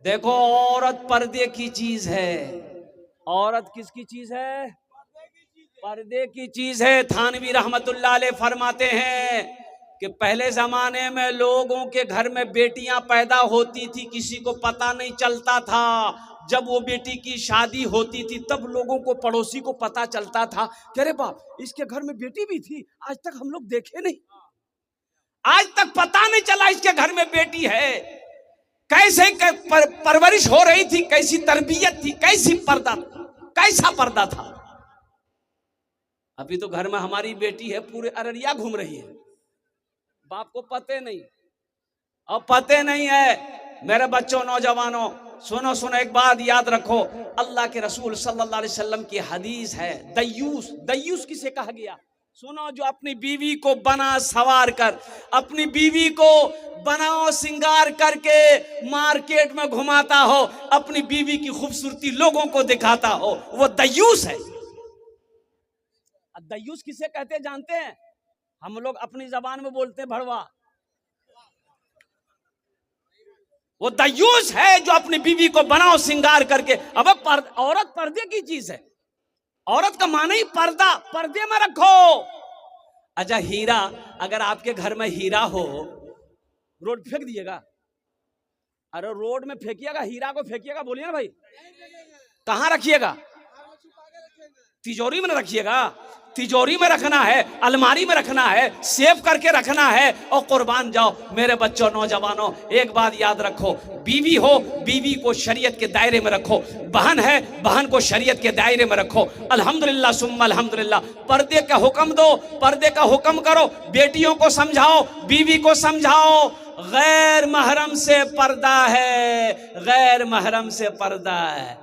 देखो, औरत पर्दे की चीज है। औरत किसकी चीज है? पर्दे की चीज है। थानवी रहमतुल्लाह अलैह फरमाते हैं कि पहले जमाने में लोगों के घर में बेटियां पैदा होती थी, किसी को पता नहीं चलता था। जब वो बेटी की शादी होती थी तब लोगों को, पड़ोसी को पता चलता था कि अरे बाप, इसके घर में बेटी भी थी, आज तक हम लोग देखे नहीं, आज तक पता नहीं चला इसके घर में बेटी है। कैसे परवरिश हो रही थी, कैसी तरबियत थी, कैसी पर्दा, कैसा पर्दा था। अभी तो घर में हमारी बेटी है, पूरे अररिया घूम रही है, बाप को पते नहीं। अब पते नहीं है। मेरे बच्चों, नौजवानों, सुनो सुनो, एक बात याद रखो। अल्लाह के रसूल सल्लल्लाहु अलैहि वसल्लम की हदीस है, दयूस। दयूस किसे कहा गया? सुनो, जो अपनी बीवी को बना सवार कर, अपनी बीवी को बनाओ सिंगार करके मार्केट में घुमाता हो, अपनी बीवी की खूबसूरती लोगों को दिखाता हो, वो दयूस है। दयूस किसे कहते जानते हैं? हम लोग अपनी जबान में बोलते हैं भड़वा। वो दयूस है जो अपनी बीवी को बनाओ सिंगार करके। अब औरत पर्दे की चीज है। औरत का माना ही पर्दा, पर्दे में रखो। अच्छा, हीरा, अगर आपके घर में हीरा हो, रोड फेंक दिएगा? अरे रोड में फेंकिएगा, हीरा को फेंकिएगा, बोलिए ना भाई। कहां रखिएगा? तिजोरी में रखिएगा। तिजोरी में रखना है, अलमारी में रखना है, सेव करके रखना है और कुर्बान जाओ। मेरे बच्चों, नौजवानों, एक बात याद रखो, बीवी हो, बीवी को शरीयत के दायरे में रखो। बहन है, बहन को शरीयत के दायरे में रखो। अल्हम्दुलिल्लाह सुम्मा अल्हम्दुलिल्लाह। पर्दे का हुक्म दो, पर्दे का हुक्म करो। बेटियों को समझाओ, बीवी को समझाओ, गैर महरम से पर्दा है, गैर महरम से पर्दा है।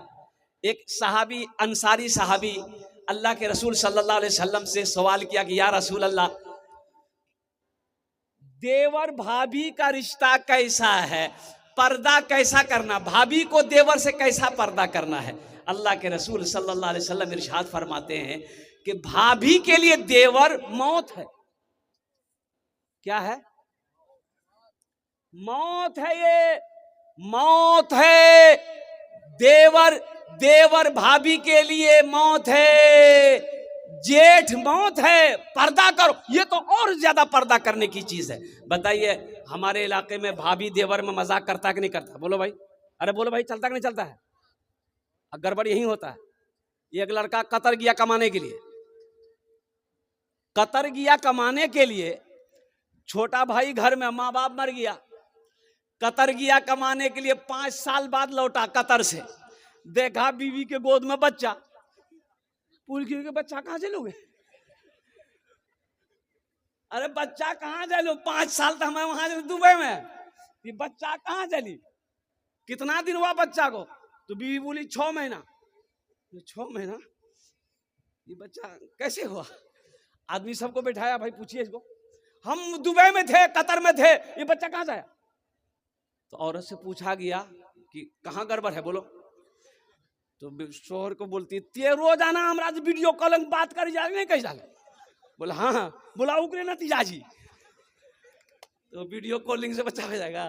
एक सहाबी, अंसारी सहाबी, अल्लाह के रसूल सल्लल्लाहु अलैहि वसल्लम से सवाल किया कि या रसूल अल्लाह, देवर भाभी का रिश्ता कैसा है, पर्दा कैसा करना, भाभी को देवर से कैसा पर्दा करना है? अल्लाह के रसूल सल्लल्लाहु अलैहि वसल्लम इरशाद फरमाते हैं कि भाभी के लिए देवर मौत है। क्या है? मौत है। ये मौत है। देवर, देवर भाभी के लिए मौत है, जेठ मौत है। पर्दा करो। ये तो और ज्यादा पर्दा करने की चीज है। बताइए, हमारे इलाके में भाभी देवर में मजाक करता कि नहीं करता? बोलो भाई, अरे बोलो भाई, चलता कि नहीं चलता है? गड़बड़ यही होता है। एक लड़का कतर गया कमाने के लिए, कतर गया कमाने के लिए, छोटा भाई घर में, माँ बाप मर गया, कतर गया कमाने के लिए, 5 साल बाद लौटा कतर से, देखा बीवी के गोद में बच्चा। पूछ के बच्चा कहां से लोगे? अरे बच्चा कहां जा लो? 5 साल तो हमें वहां दुबई में, ये बच्चा कहां चली? कितना दिन हुआ बच्चा को? तो बीवी बोली 6 महीना। 6 महीना? ये बच्चा कैसे हुआ? आदमी सबको बैठाया, भाई पूछिए इसको, हम दुबई में थे, कतर में थे, ये बच्चा कहां जाया? तो औरत से पूछा गया कि कहां गड़बड़ है, बोलो। तो शोहर को बोलती, ते रोजाना हमरा वीडियो कॉलिंग बात करी जा नहीं कैसा? बोला हाँ हाँ। बोला उकरे नतीजा जी, तो वीडियो कॉलिंग से बच्चा हो जाएगा।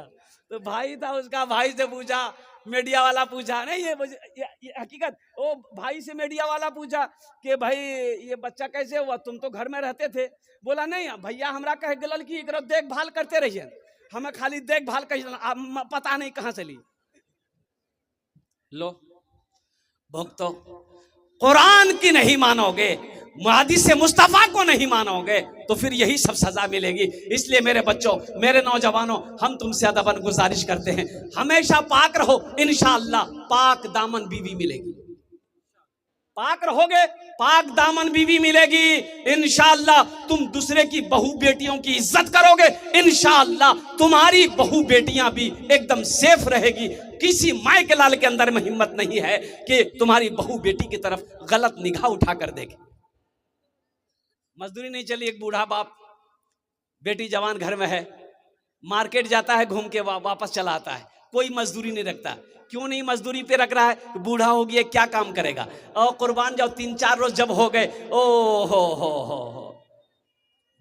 तो भाई था उसका, भाई से पूछा, मीडिया वाला पूछा, नहीं ये हकीकत, ओ भाई से मीडिया वाला पूछा कि भाई ये बच्चा कैसे हुआ, तुम तो घर में रहते थे। बोला नहीं भैया, हमरा कह गलल की देखभाल करते रहिए, हमें खाली देखभाल कही, पता नहीं कहां चली। लो भक्तों, कुरान की नहीं मानोगे, हदीस मुस्तफा को नहीं मानोगे, तो फिर यही सब सजा मिलेगी। इसलिए मेरे बच्चों, मेरे नौजवानों, हम तुमसे अदबन गुजारिश करते हैं, हमेशा पाक रहो, इंशाअल्लाह पाक दामन बीवी मिलेगी। पाक रहोगे, पाक दामन बीवी मिलेगी इंशाअल्लाह। तुम दूसरे की बहू बेटियों की इज्जत करोगे, इंशाअल्लाह तुम्हारी बहू बेटियां भी एकदम सेफ रहेगी। किसी माए के लाल के अंदर में हिम्मत नहीं है कि तुम्हारी बहू बेटी की तरफ गलत निगाह उठा कर देखे। मजदूरी नहीं चली, एक बूढ़ा बाप, बेटी जवान घर में है, मार्केट जाता है, घूम के वापस चला आता है, कोई मजदूरी नहीं रखता। क्यों नहीं मजदूरी पे रख रहा है? बूढ़ा हो गया, क्या काम करेगा? और कुर्बान जाओ, 3-4 रोज जब हो गए, ओ हो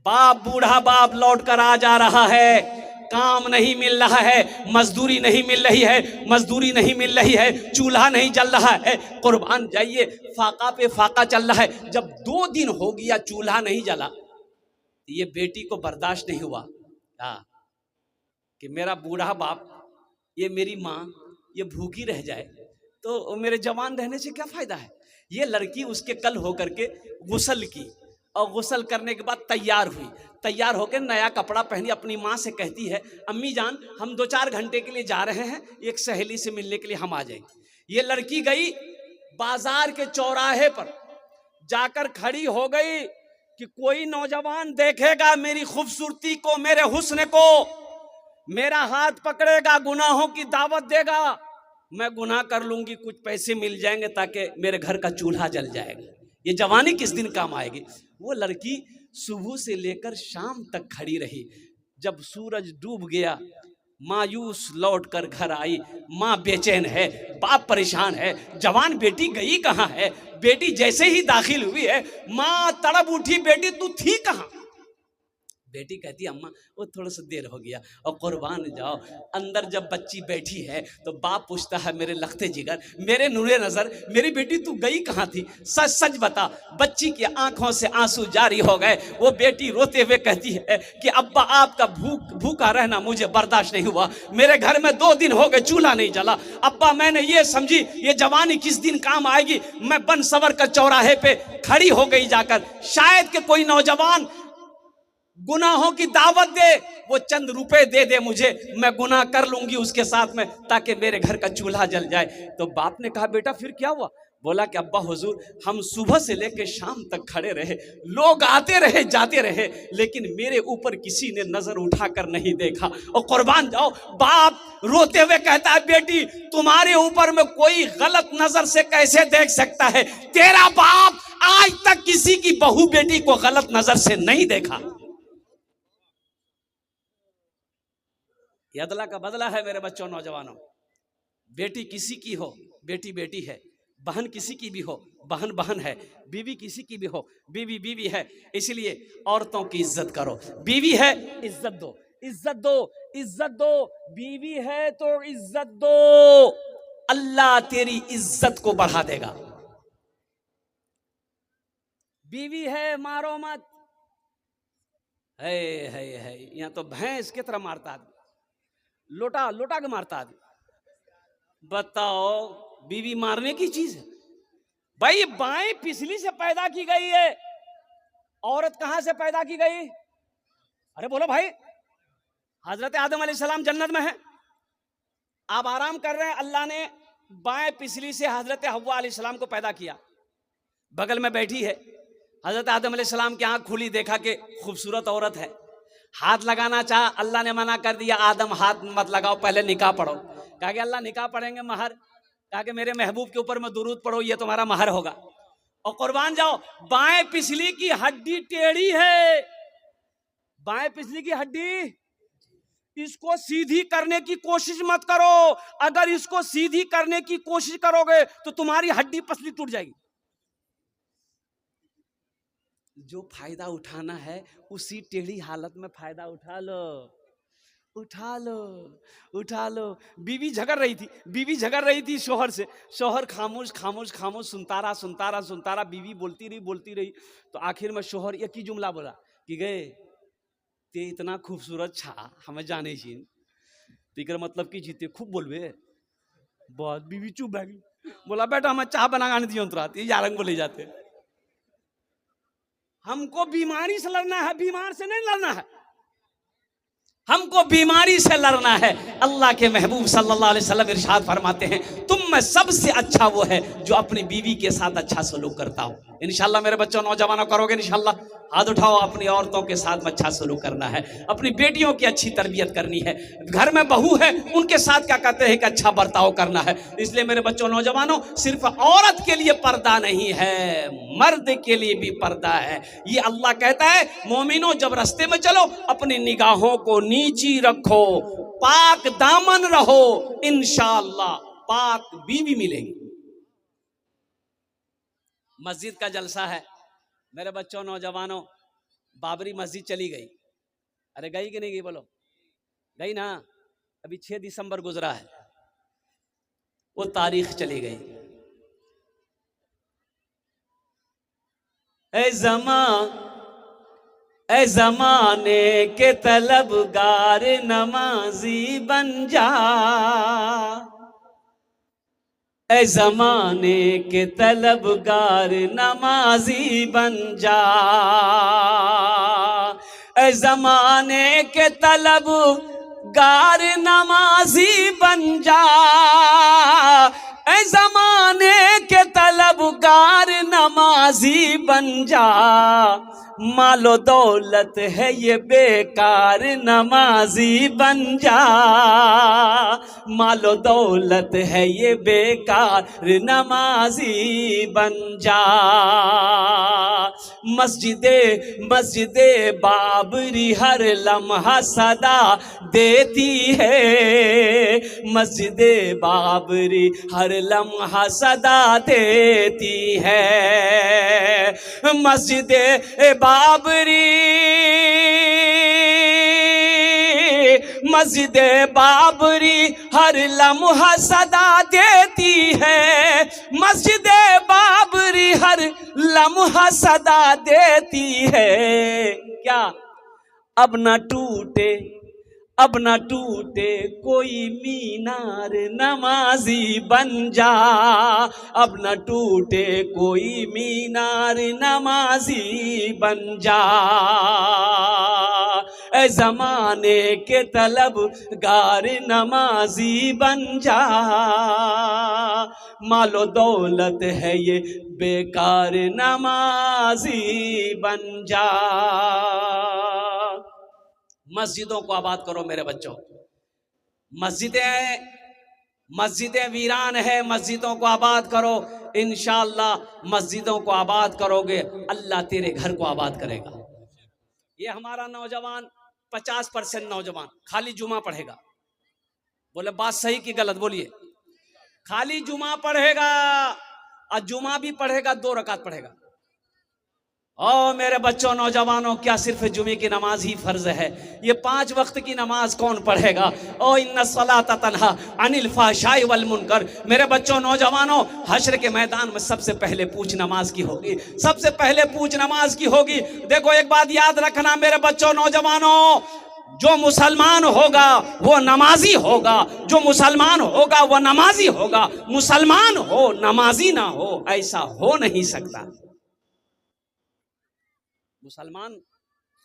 बाप, बूढ़ा बाप लौट कर आ जा रहा है, काम नहीं मिल रहा है, मजदूरी नहीं मिल रही है, मजदूरी नहीं मिल रही है, चूल्हा नहीं जल रहा है। कुर्बान जाइए, फाका पे फाका चल रहा है। जब 2 दिन हो गया चूल्हा नहीं जला, ये बेटी को बर्दाश्त नहीं हुआ कि मेरा बूढ़ा बाप, ये मेरी माँ, ये भूखी रह जाए, तो मेरे जवान रहने से क्या फायदा है। ये लड़की उसके कल होकर के गुस्ल की, और गुस्ल करने के बाद तैयार हुई। तैयार होकर नया कपड़ा पहनी, अपनी माँ से कहती है, अम्मी जान हम 2-4 घंटे के लिए जा रहे हैं, एक सहेली से मिलने के लिए हम आ जाएंगे। ये लड़की गई बाजार के चौराहे पर, जाकर खड़ी हो गई कि कोई नौजवान देखेगा मेरी खूबसूरती को, मेरे हुस्न को, मेरा हाथ पकड़ेगा, गुनाहों की दावत देगा, मैं गुनाह कर लूंगी, कुछ पैसे मिल जाएंगे ताकि मेरे घर का चूल्हा जल जाएगा। ये जवानी किस दिन काम आएगी। वो लड़की सुबह से लेकर शाम तक खड़ी रही। जब सूरज डूब गया, मायूस लौट कर घर आई। माँ बेचैन है, बाप परेशान है, जवान बेटी गई कहाँ है। बेटी जैसे ही दाखिल हुई है, माँ तड़प उठी, बेटी तू थी कहाँ। बेटी कहती अम्मा वो थोड़ा सा देर हो गया। और कुर्बान जाओ, अंदर जब बच्ची बैठी है तो बाप पूछता है, मेरे लखते जिगर, मेरे नूरे नजर, मेरी बेटी तू गई कहाँ थी, सच सच बता। बच्ची की आंखों से आंसू जारी हो गए। वो बेटी रोते हुए कहती है कि अब्बा आपका भूखा रहना मुझे बर्दाश्त नहीं हुआ, मेरे घर में 2 दिन हो गए चूल्हा नहीं जला। अब्बा मैंने ये समझी ये जवानी किस दिन काम आएगी। मैं बन सवर कर चौराहे पे खड़ी हो गई जाकर, शायद कि कोई नौजवान गुनाहों की दावत दे, वो चंद रुपए दे दे मुझे, मैं गुनाह कर लूंगी उसके साथ में, ताकि मेरे घर का चूल्हा जल जाए। तो बाप ने कहा बेटा फिर क्या हुआ। बोला कि अब्बा हुजूर हम सुबह से लेकर शाम तक खड़े रहे, लोग आते रहे जाते रहे, लेकिन मेरे ऊपर किसी ने नजर उठाकर नहीं देखा। और कुर्बान जाओ, बाप रोते हुए कहता है बेटी तुम्हारे ऊपर में कोई गलत नजर से कैसे देख सकता है। तेरा बाप आज तक किसी की बहू बेटी को गलत नजर से नहीं देखा। ये अदला का बदला है मेरे बच्चों, नौजवानों। बेटी किसी की हो, बेटी बेटी है। बहन किसी की भी हो, बहन बहन है। बीवी किसी की भी हो, बीवी बीवी है। इसलिए औरतों की इज्जत करो। बीवी है इज्जत दो, इज्जत दो, इज्जत दो। बीवी है तो इज्जत दो, अल्लाह तेरी इज्जत को बढ़ा देगा। बीवी है मारो मत। है यहाँ तो भैंस की तरह मारता आदमी, लोटा लोटा के मारता आदमी। बताओ बीवी मारने की चीज है भाई। बाएं पिछली से पैदा की गई है, औरत कहां से पैदा की गई। अरे बोलो भाई, हजरत आदम अलैहिस्सलाम जन्नत में है, आप आराम कर रहे हैं। अल्लाह ने बाएं पिछली से हजरत हव्वा अलैहिस्सलाम को पैदा किया। बगल में बैठी है हजरत आदम अलैहिस्सलाम की आंख खुली, देखा कि खूबसूरत औरत है। हाथ लगाना चाहा, अल्लाह ने मना कर दिया, आदम हाथ मत लगाओ, पहले निकाह पढ़ो। कहा कि अल्लाह निकाह पढ़ेंगे महर, कहा कि मेरे महबूब के ऊपर में दुरूद पढ़ो, ये तुम्हारा महर होगा। और कुर्बान जाओ, बाएं पिछली की हड्डी टेढ़ी है, बाएं पिछली की हड्डी, इसको सीधी करने की कोशिश मत करो। अगर इसको सीधी करने की कोशिश करोगे तो तुम्हारी हड्डी पसली टूट जाएगी। जो फायदा उठाना है उसी टेढ़ी हालत में फायदा उठा लो, उठा लो, उठा लो। बीवी झगड़ रही थी, बीवी झगड़ रही थी शोहर से। शोहर खामोश खामोश खामोश सुनता रहा, सुनता रहा, सुनता रहा। बीवी बोलती रही। तो आखिर में शोहर एक ही जुमला बोला कि गए ते इतना खूबसूरत छा हमें जाने छी, तीकर मतलब की जीते खूब बोलबे। बहुत बीवी चुप भागी। बोला बेटा हमें चाह बना दियो तुरंत, ये यारंग बोले जाते। हमको बीमारी से लड़ना है, बीमार से नहीं लड़ना है, हमको बीमारी से लड़ना है। अल्लाह के महबूब सल्लल्लाहु अलैहि वसल्लम इरशाद फरमाते हैं, तुम में सबसे अच्छा वो है जो अपनी बीवी के साथ अच्छा सलूक करता हो। इंशाल्लाह मेरे बच्चों नौजवानों करोगे इंशाल्लाह। हाथ उठाओ, अपनी औरतों के साथ में अच्छा सलूक करना है, अपनी बेटियों की अच्छी तरबियत करनी है। घर में बहू है उनके साथ क्या कहते हैं कि अच्छा बर्ताव करना है। इसलिए मेरे बच्चों नौजवानों, सिर्फ औरत के लिए पर्दा नहीं है, मर्द के लिए भी पर्दा है। ये अल्लाह कहता है, मोमिनो जब रास्ते में चलो अपनी निगाहों को नीची रखो, पाक दामन रहो, इंशाअल्लाह पाक बीवी मिलेगी। मस्जिद का जलसा है मेरे बच्चों नौजवानों, बाबरी मस्जिद चली गई। अरे गई कि नहीं गई बोलो। गई ना, अभी 6 दिसंबर गुजरा है, वो तारीख चली गई। ए ज़माने के तलबगार नमाजी बन जा, ए ज़माने के तलबगार नमाजी बन जा, ए ज़माने के तलबगार नमाजी बन जा, ए ज़माने के तलबगार नमाजी बन जा, मालो दौलत है ये बेकार नमाजी बन जा, मालो दौलत है ये बेकार नमाजी बन जा। मस्जिदे मस्जिदे बाबरी हर लम्हा सदा देती है, मस्जिदे बाबरी हर लम्हा सदा देती है, मस्जिदे बाबरी मस्जिद बाबरी हर लम्हा सदा देती है, मस्जिद बाबरी हर लम्हा सदा देती है। क्या अब न टूटे, अब न टूटे कोई मीनार नमाजी बन जा, अब न टूटे कोई मीनार नमाजी बन जा, ए ज़माने के तलबगार नमाजी बन जा, मालो दौलत है ये बेकार नमाजी बन जा। मस्जिदों को आबाद करो मेरे बच्चों, मस्जिदें वीरान है, मस्जिदों को आबाद करो। इंशाअल्लाह मस्जिदों को आबाद करोगे, अल्लाह तेरे घर को आबाद करेगा। ये हमारा नौजवान 50% नौजवान खाली जुमा पढ़ेगा। बोले बात सही कि गलत बोलिए? खाली जुमा पढ़ेगा, और जुमा भी पढ़ेगा 2 रकात पढ़ेगा। ओ मेरे बच्चों नौजवानों, क्या सिर्फ जुमे की नमाज ही फर्ज है? ये 5 वक्त की नमाज कौन पढ़ेगा? ओ इन्ना सलाता तन्हा अनिल फाहशाई वल मुनकर। मेरे बच्चों नौजवानों, हश्र के मैदान में सबसे पहले पूछ नमाज की होगी, सबसे पहले पूछ नमाज की होगी। देखो एक बात याद रखना मेरे बच्चों नौजवानों, जो मुसलमान होगा वो नमाजी होगा, जो मुसलमान होगा वो नमाजी होगा। मुसलमान हो नमाजी ना हो, ऐसा हो नहीं सकता। मुसलमान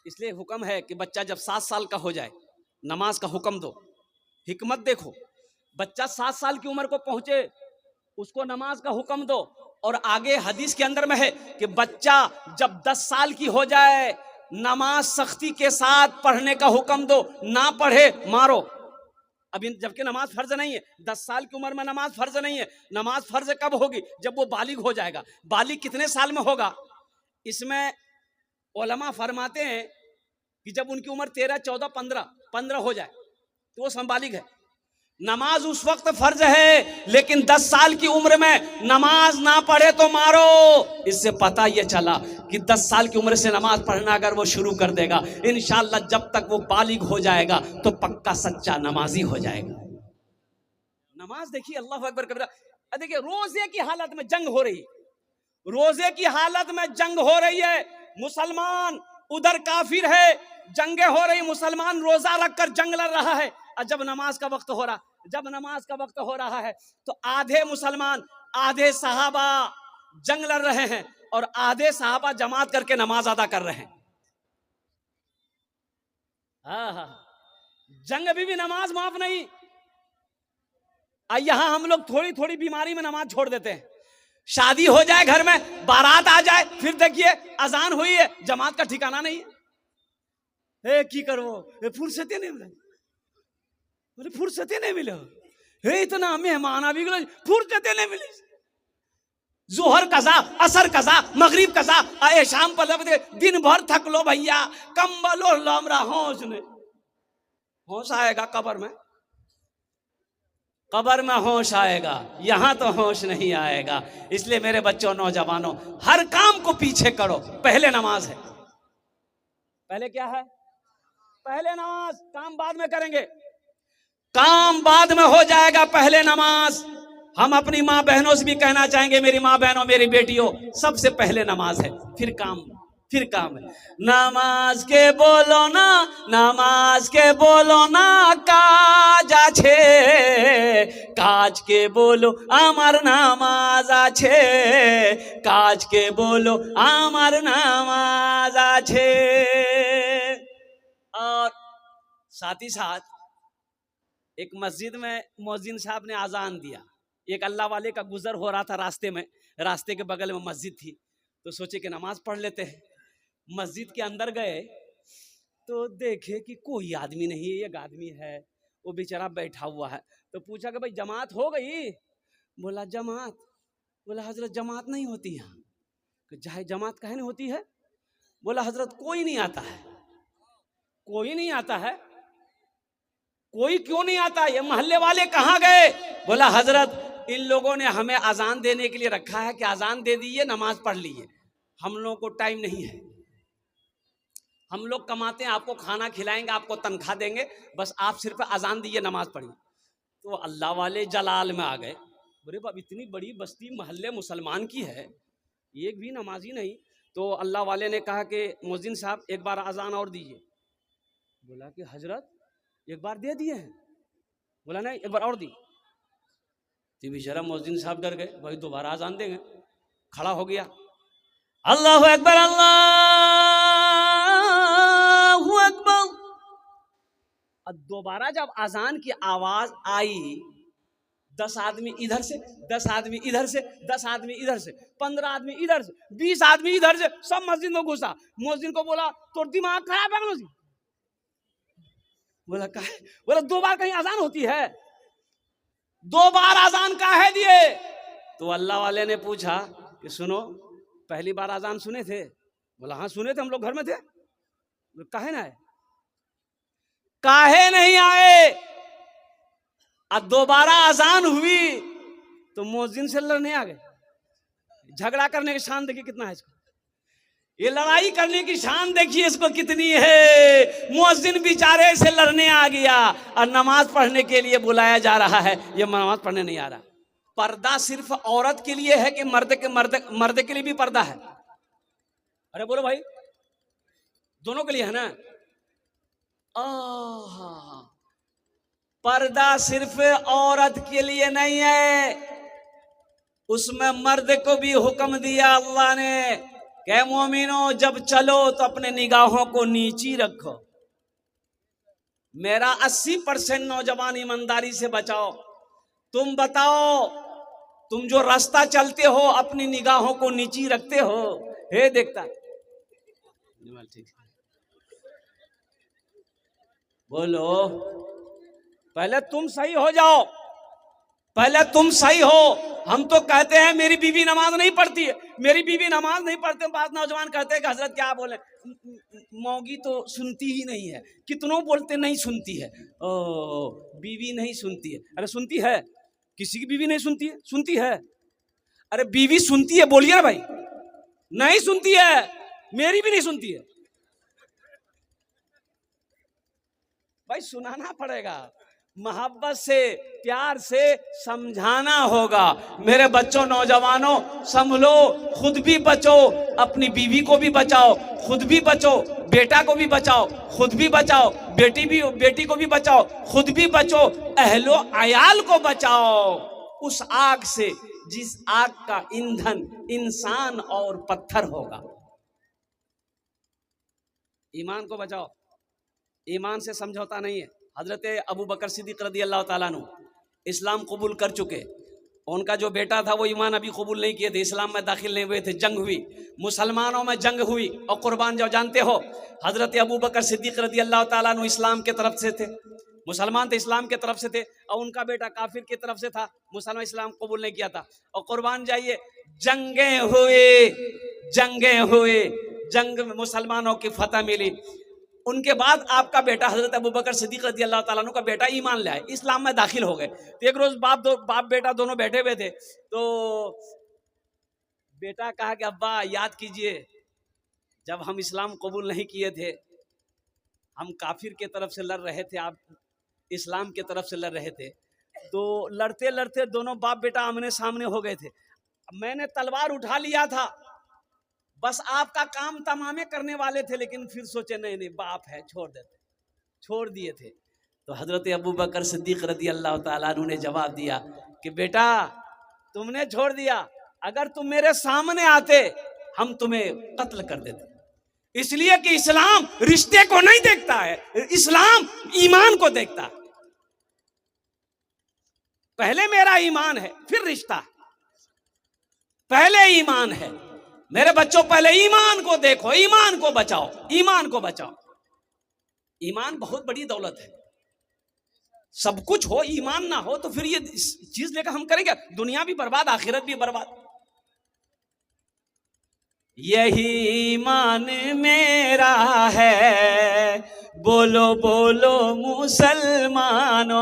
इसलिए हुक्म है कि बच्चा जब 7 साल का हो जाए नमाज का हुक्म दो। हिकमत देखो, बच्चा 7 साल की उम्र को पहुंचे उसको नमाज का हुक्म दो। और आगे हदीस के अंदर में है कि बच्चा जब 10 साल की हो जाए नमाज सख्ती के साथ पढ़ने का हुक्म दो, ना पढ़े मारो। अभी जबकि नमाज फर्ज नहीं है, 10 साल की उम्र में नमाज फर्ज नहीं है। नमाज फर्ज कब होगी? जब वो बालिग हो जाएगा। बालिग कितने साल में होगा? इसमें उलमा फरमाते हैं कि जब उनकी उम्र 13, 14, 15 हो जाए तो वो संबालिग है। नमाज उस वक्त फर्ज है, लेकिन 10 साल की उम्र में नमाज ना पढ़े तो मारो। इससे पता ये चला कि 10 साल की उम्र से नमाज पढ़ना अगर वो शुरू कर देगा, इंशाअल्लाह जब तक वो बालिग हो जाएगा तो पक्का सच्चा नमाजी हो जाएगा। नमाज देखिए, अल्लाह अकबर कबीरा। देखिए रोजे की हालत में जंग हो रही, रोजे की हालत में जंग हो रही है। मुसलमान उधर काफिर है, जंगे हो रही, मुसलमान रोजा रखकर जंग लड़ रहा है। और जब नमाज का वक्त हो रहा, जब नमाज का वक्त हो रहा है तो आधे मुसलमान आधे सहाबा जंग लड़ रहे हैं और आधे सहाबा जमात करके नमाज अदा कर रहे हैं। जंग भी नमाज माफ नहीं। यहां हम लोग थोड़ी थोड़ी बीमारी में नमाज छोड़ देते हैं। शादी हो जाए घर में, बारात आ जाए, फिर देखिए अजान हुई है, जमात का ठिकाना नहीं है। की करो, फुर्सते नहीं मिले, फुर्सते नहीं मिले, इतना मेहमान आ भी गए, फुर्सते नहीं मिली। जोहर कजा, असर कजा, मगरिब कजा, आए शाम पर लब दे, दिन भर थक लो भैया, कंबल और लमरा होश ने। होश आएगा कब्र में, कब्र में होश आएगा, यहां तो होश नहीं आएगा। इसलिए मेरे बच्चों नौजवानों, हर काम को पीछे करो, पहले नमाज है। पहले क्या है? पहले नमाज, काम बाद में करेंगे, काम बाद में हो जाएगा, पहले नमाज। हम अपनी माँ बहनों से भी कहना चाहेंगे, मेरी माँ बहनों, मेरी बेटियों, सबसे पहले नमाज है, फिर काम, फिर काम है। नमाज के बोलो ना, नमाज के बोलो ना काज आछे, काज के बोलो आमार नामाज आछे, काज के बोलो आमार नामाज आछे। और साथ ही साथ एक मस्जिद में मुअज्जिन साहब ने अजान दिया। एक अल्लाह वाले का गुजर हो रहा था रास्ते में, रास्ते के बगल में मस्जिद थी, तो सोचे कि नमाज पढ़ लेते हैं। मस्जिद के अंदर गए तो देखे कि कोई आदमी नहीं है, एक आदमी है, वो बेचारा बैठा हुआ है। तो पूछा कि भाई जमात हो गई? बोला जमात। बोला हजरत जमात नहीं होती यहाँ। जमात काहे नहीं होती है? बोला हजरत कोई नहीं आता है। कोई नहीं आता है? कोई क्यों नहीं आता? ये मोहल्ले वाले कहाँ गए? बोला हजरत इन लोगों ने हमें अजान देने के लिए रखा है कि अजान दे दीजिए, नमाज पढ़ लीजिए, हम लोगों को टाइम नहीं है, हम लोग कमाते हैं, आपको खाना खिलाएंगे, आपको तनख्वाह देंगे, बस आप सिर्फ अजान दीजिए, नमाज पढ़िए। तो अल्लाह वाले जलाल में आ गए, बोले बाप इतनी बड़ी बस्ती मोहल्ले मुसलमान की है, एक भी नमाजी नहीं। तो अल्लाह वाले ने कहा कि मुअज्जिन साहब एक बार अजान और दीजिए। बोला कि हजरत एक बार दे दिए हैं। बोला नहीं, एक बार और दी। तो बेचारा मुअज्जिन साहब डर गए, भाई दोबारा अजान देंगे। खड़ा हो गया, अल्लाहु अकबर, अल्लाहु अकबर। अब दोबारा जब अजान की आवाज आई, 10 आदमी इधर से, 10 आदमी इधर से, 10 आदमी इधर से, 15 आदमी इधर से, 20 आदमी इधर से, सब मस्जिद में घुसा। मुअज्जिन को बोला तो दिमाग खराब है मुअज्जिन? बोला काहे? बोला 2 बार कहीं अजान होती है? 2 बार अजान काहे दिए? तो अल्लाह वाले ने पूछा कि सुनो, पहली बार अजान सुने थे? बोला हाँ सुने थे, हम लोग घर में थे। काहे ना आए? काहे नहीं आए? अब दोबारा अजान हुई तो मुअज्जिन से लड़ने आ गए। झगड़ा करने की शान देखिए कितना है इसको, ये लड़ाई करने की शान देखिए इसको कितनी है। मुअज्जिन बेचारे से लड़ने आ गया और नमाज पढ़ने के लिए बुलाया जा रहा है, ये नमाज पढ़ने नहीं आ रहा। पर्दा सिर्फ औरत के लिए है कि मर्द के लिए भी पर्दा है? अरे बोलो भाई, दोनों के लिए है ना? पर्दा सिर्फ औरत के लिए नहीं है, उसमें मर्द को भी हुक्म दिया अल्लाह ने कि मोमिनो जब चलो तो अपने निगाहों को नीची रखो। मेरा 80% नौजवान ईमानदारी से बचाओ। तुम बताओ, तुम जो रास्ता चलते हो अपनी निगाहों को नीची रखते हो? हे देखता ठीक, बोलो पहले तुम सही हो जाओ, पहले तुम सही हो। हम तो कहते हैं मेरी बीवी नमाज नहीं पढ़ती है, मेरी बीवी नमाज नहीं पढ़ते। बात नौजवान कहते हैं कि हजरत क्या बोले, मौगी तो सुनती ही नहीं है, कितनों बोलते नहीं सुनती है। ओ बीवी नहीं सुनती है? अरे सुनती है, किसी की बीवी नहीं सुनती है? सुनती है। अरे बीवी सुनती है, बोलिए ना भाई। नहीं सुनती है, मेरी भी नहीं सुनती है भाई। सुनाना पड़ेगा, मोहब्बत से, प्यार से समझाना होगा। मेरे बच्चों, नौजवानों संभलो, खुद भी बचो, अपनी बीवी को भी बचाओ, खुद भी बचो, बेटा को भी बचाओ, खुद भी बचाओ, बेटी को भी बचाओ, खुद भी बचो, अहलो अयाल को बचाओ उस आग से जिस आग का ईंधन इंसान और पत्थर होगा। ईमान को बचाओ, ईमान से समझौता नहीं है। हजरत अबू बकर सिद्दीक रदी अल्लाह ताला अन्हु इस्लाम कबूल कर चुके, उनका जो बेटा था वो ईमान अभी कबूल नहीं किए थे, इस्लाम में दाखिल नहीं हुए थे। जंग हुई, मुसलमानों में जंग हुई और कुर्बान जो जानते हो, हजरत अबू बकर सिद्दीक रदी अल्लाह ताला अन्हु इस्लाम के तरफ से थे, मुसलमान थे, इस्लाम के तरफ से थे, और उनका बेटा काफिर की तरफ से था, मुसलमान इस्लाम कबूल नहीं किया था। और कुर्बान जाइए, जंगें हुए, जंग में मुसलमानों की फतह मिली। उनके बाद आपका बेटा हजरत अबू बकर सिद्दीक रज़ी अल्लाह ताला अन्हु का बेटा ईमान ले आए, इस्लाम में दाखिल हो गए। तो एक रोज बाप बेटा दोनों बैठे हुए थे, तो बेटा कहा कि अब्बा याद कीजिए जब हम इस्लाम कबूल नहीं किए थे, हम काफिर के तरफ से लड़ रहे थे, आप इस्लाम के तरफ से लड़ रहे थे। तो लड़ते लड़ते दोनों बाप बेटा आमने सामने हो गए थे। मैंने तलवार उठा लिया था, बस आपका काम तमामे करने वाले थे, लेकिन फिर सोचे नहीं नहीं बाप है, छोड़ देते, छोड़ दिए थे। तो हजरत अबू बकर सिद्दीक रदी अल्लाह ताला अन्हु ने जवाब दिया कि बेटा तुमने छोड़ दिया, अगर तुम मेरे सामने आते हम तुम्हें कत्ल कर देते। इसलिए कि इस्लाम रिश्ते को नहीं देखता है, इस्लाम ईमान को देखता है। पहले मेरा ईमान है फिर रिश्ता है, पहले ईमान है। मेरे बच्चों पहले ईमान को देखो, ईमान को बचाओ, ईमान को बचाओ। ईमान बहुत बड़ी दौलत है, सब कुछ हो ईमान ना हो तो फिर ये चीज लेकर हम करेंगे, दुनिया भी बर्बाद आखिरत भी बर्बाद। यही ईमान मेरा है, बोलो बोलो मुसलमानों,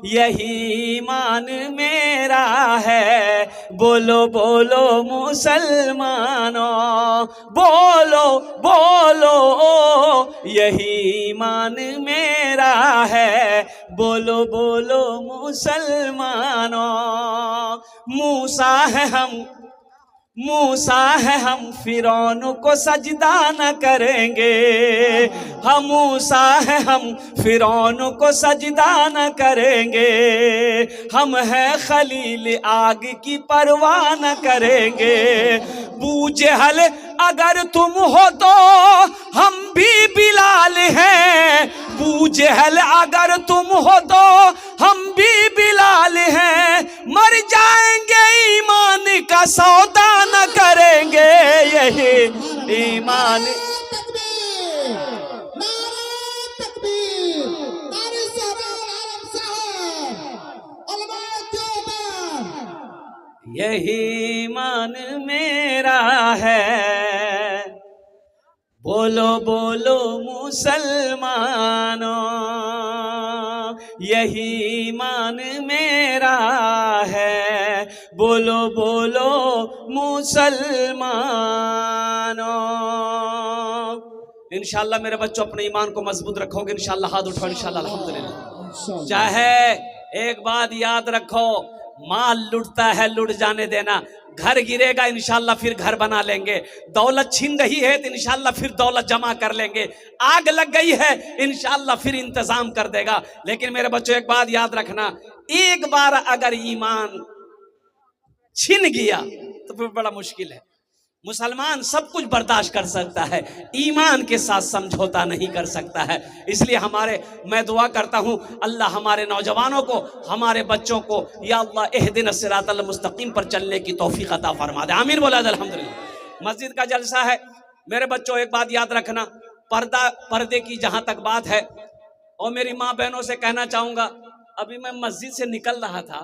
यही ईमान मेरा है, बोलो बोलो मुसलमानों, बोलो बोलो यही ईमान मेरा है, बोलो बोलो मुसलमानों। मूसा है हम फिरौन को सजदा न करेंगे, हम मूसा है हम फिरौन को सजदा न करेंगे, हम हैं खलील आग की परवाह न करेंगे। बूजहल अगर तुम हो तो हम भी बिलाल हैं, बूजहल अगर तुम हो तो हम भी बिलाल हैं, मर जाएंगे ईमान का सौदा न करेंगे, यही ईमान। यही ईमान मेरा है, बोलो बोलो मुसलमानों, यही ईमान मेरा है, बोलो बोलो मुसलमानों। इंशाअल्लाह मेरे बच्चों अपने ईमान को मजबूत रखोगे, इंशाअल्लाह हाथ उठाओ, इंशाअल्लाह अल्हम्दुलिल्लाह। चाहे एक बात याद रखो, माल लुटता है लुट जाने देना, घर गिरेगा इंशाल्लाह फिर घर बना लेंगे, दौलत छीन रही है तो इंशाल्लाह फिर दौलत जमा कर लेंगे, आग लग गई है इंशाल्लाह फिर इंतजाम कर देगा। लेकिन मेरे बच्चों एक बात याद रखना, एक बार अगर ईमान छिन गया तो फिर बड़ा मुश्किल है। मुसलमान सब कुछ बर्दाश्त कर सकता है, ईमान के साथ समझौता नहीं कर सकता है। इसलिए मैं दुआ करता हूँ अल्लाह हमारे नौजवानों को, हमारे बच्चों को या अल्लाह एहदिन सिरातल मुस्तकीम पर चलने की तौफीक अता फरमा दे। आमीन बोला अल्हम्दुलिल्लाह। मस्जिद का जलसा है मेरे बच्चों, एक बात याद रखना, पर्दे की जहाँ तक बात है, और मेरी माँ बहनों से कहना चाहूँगा, अभी मैं मस्जिद से निकल रहा था,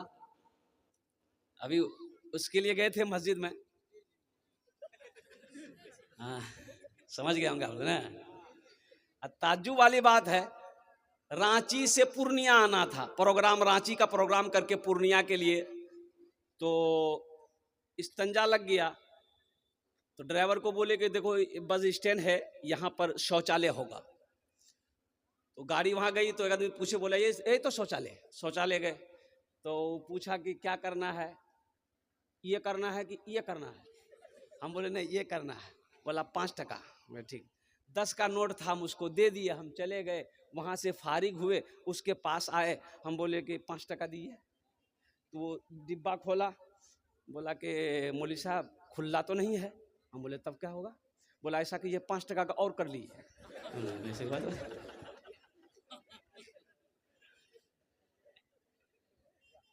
अभी उसके लिए गए थे मस्जिद में, हाँ समझ गए होंगे आप ना। ताज्जुब वाली बात है, रांची से पूर्णिया आना था, प्रोग्राम रांची का प्रोग्राम करके पूर्णिया के लिए, तो इस्तंजा लग गया। तो ड्राइवर को बोले कि देखो बस स्टैंड है, यहाँ पर शौचालय होगा। तो गाड़ी वहाँ गई तो एक आदमी पूछे, बोला ये तो शौचालय। शौचालय गए तो पूछा कि क्या करना है, ये करना है कि ये करना है। हम बोले नहीं ये करना है। बोला 5 टका। मैं ठीक, 10 का नोट था, हम उसको दे दिए, हम चले गए। वहाँ से फारिग हुए, उसके पास आए, हम बोले कि 5 टका दिए। तो वो डिब्बा खोला, बोला कि मौलवी साहब खुला तो नहीं है। हम बोले तब क्या होगा? बोला ऐसा कि ये 5 टका का और कर लीजिए। ऐसी बात है।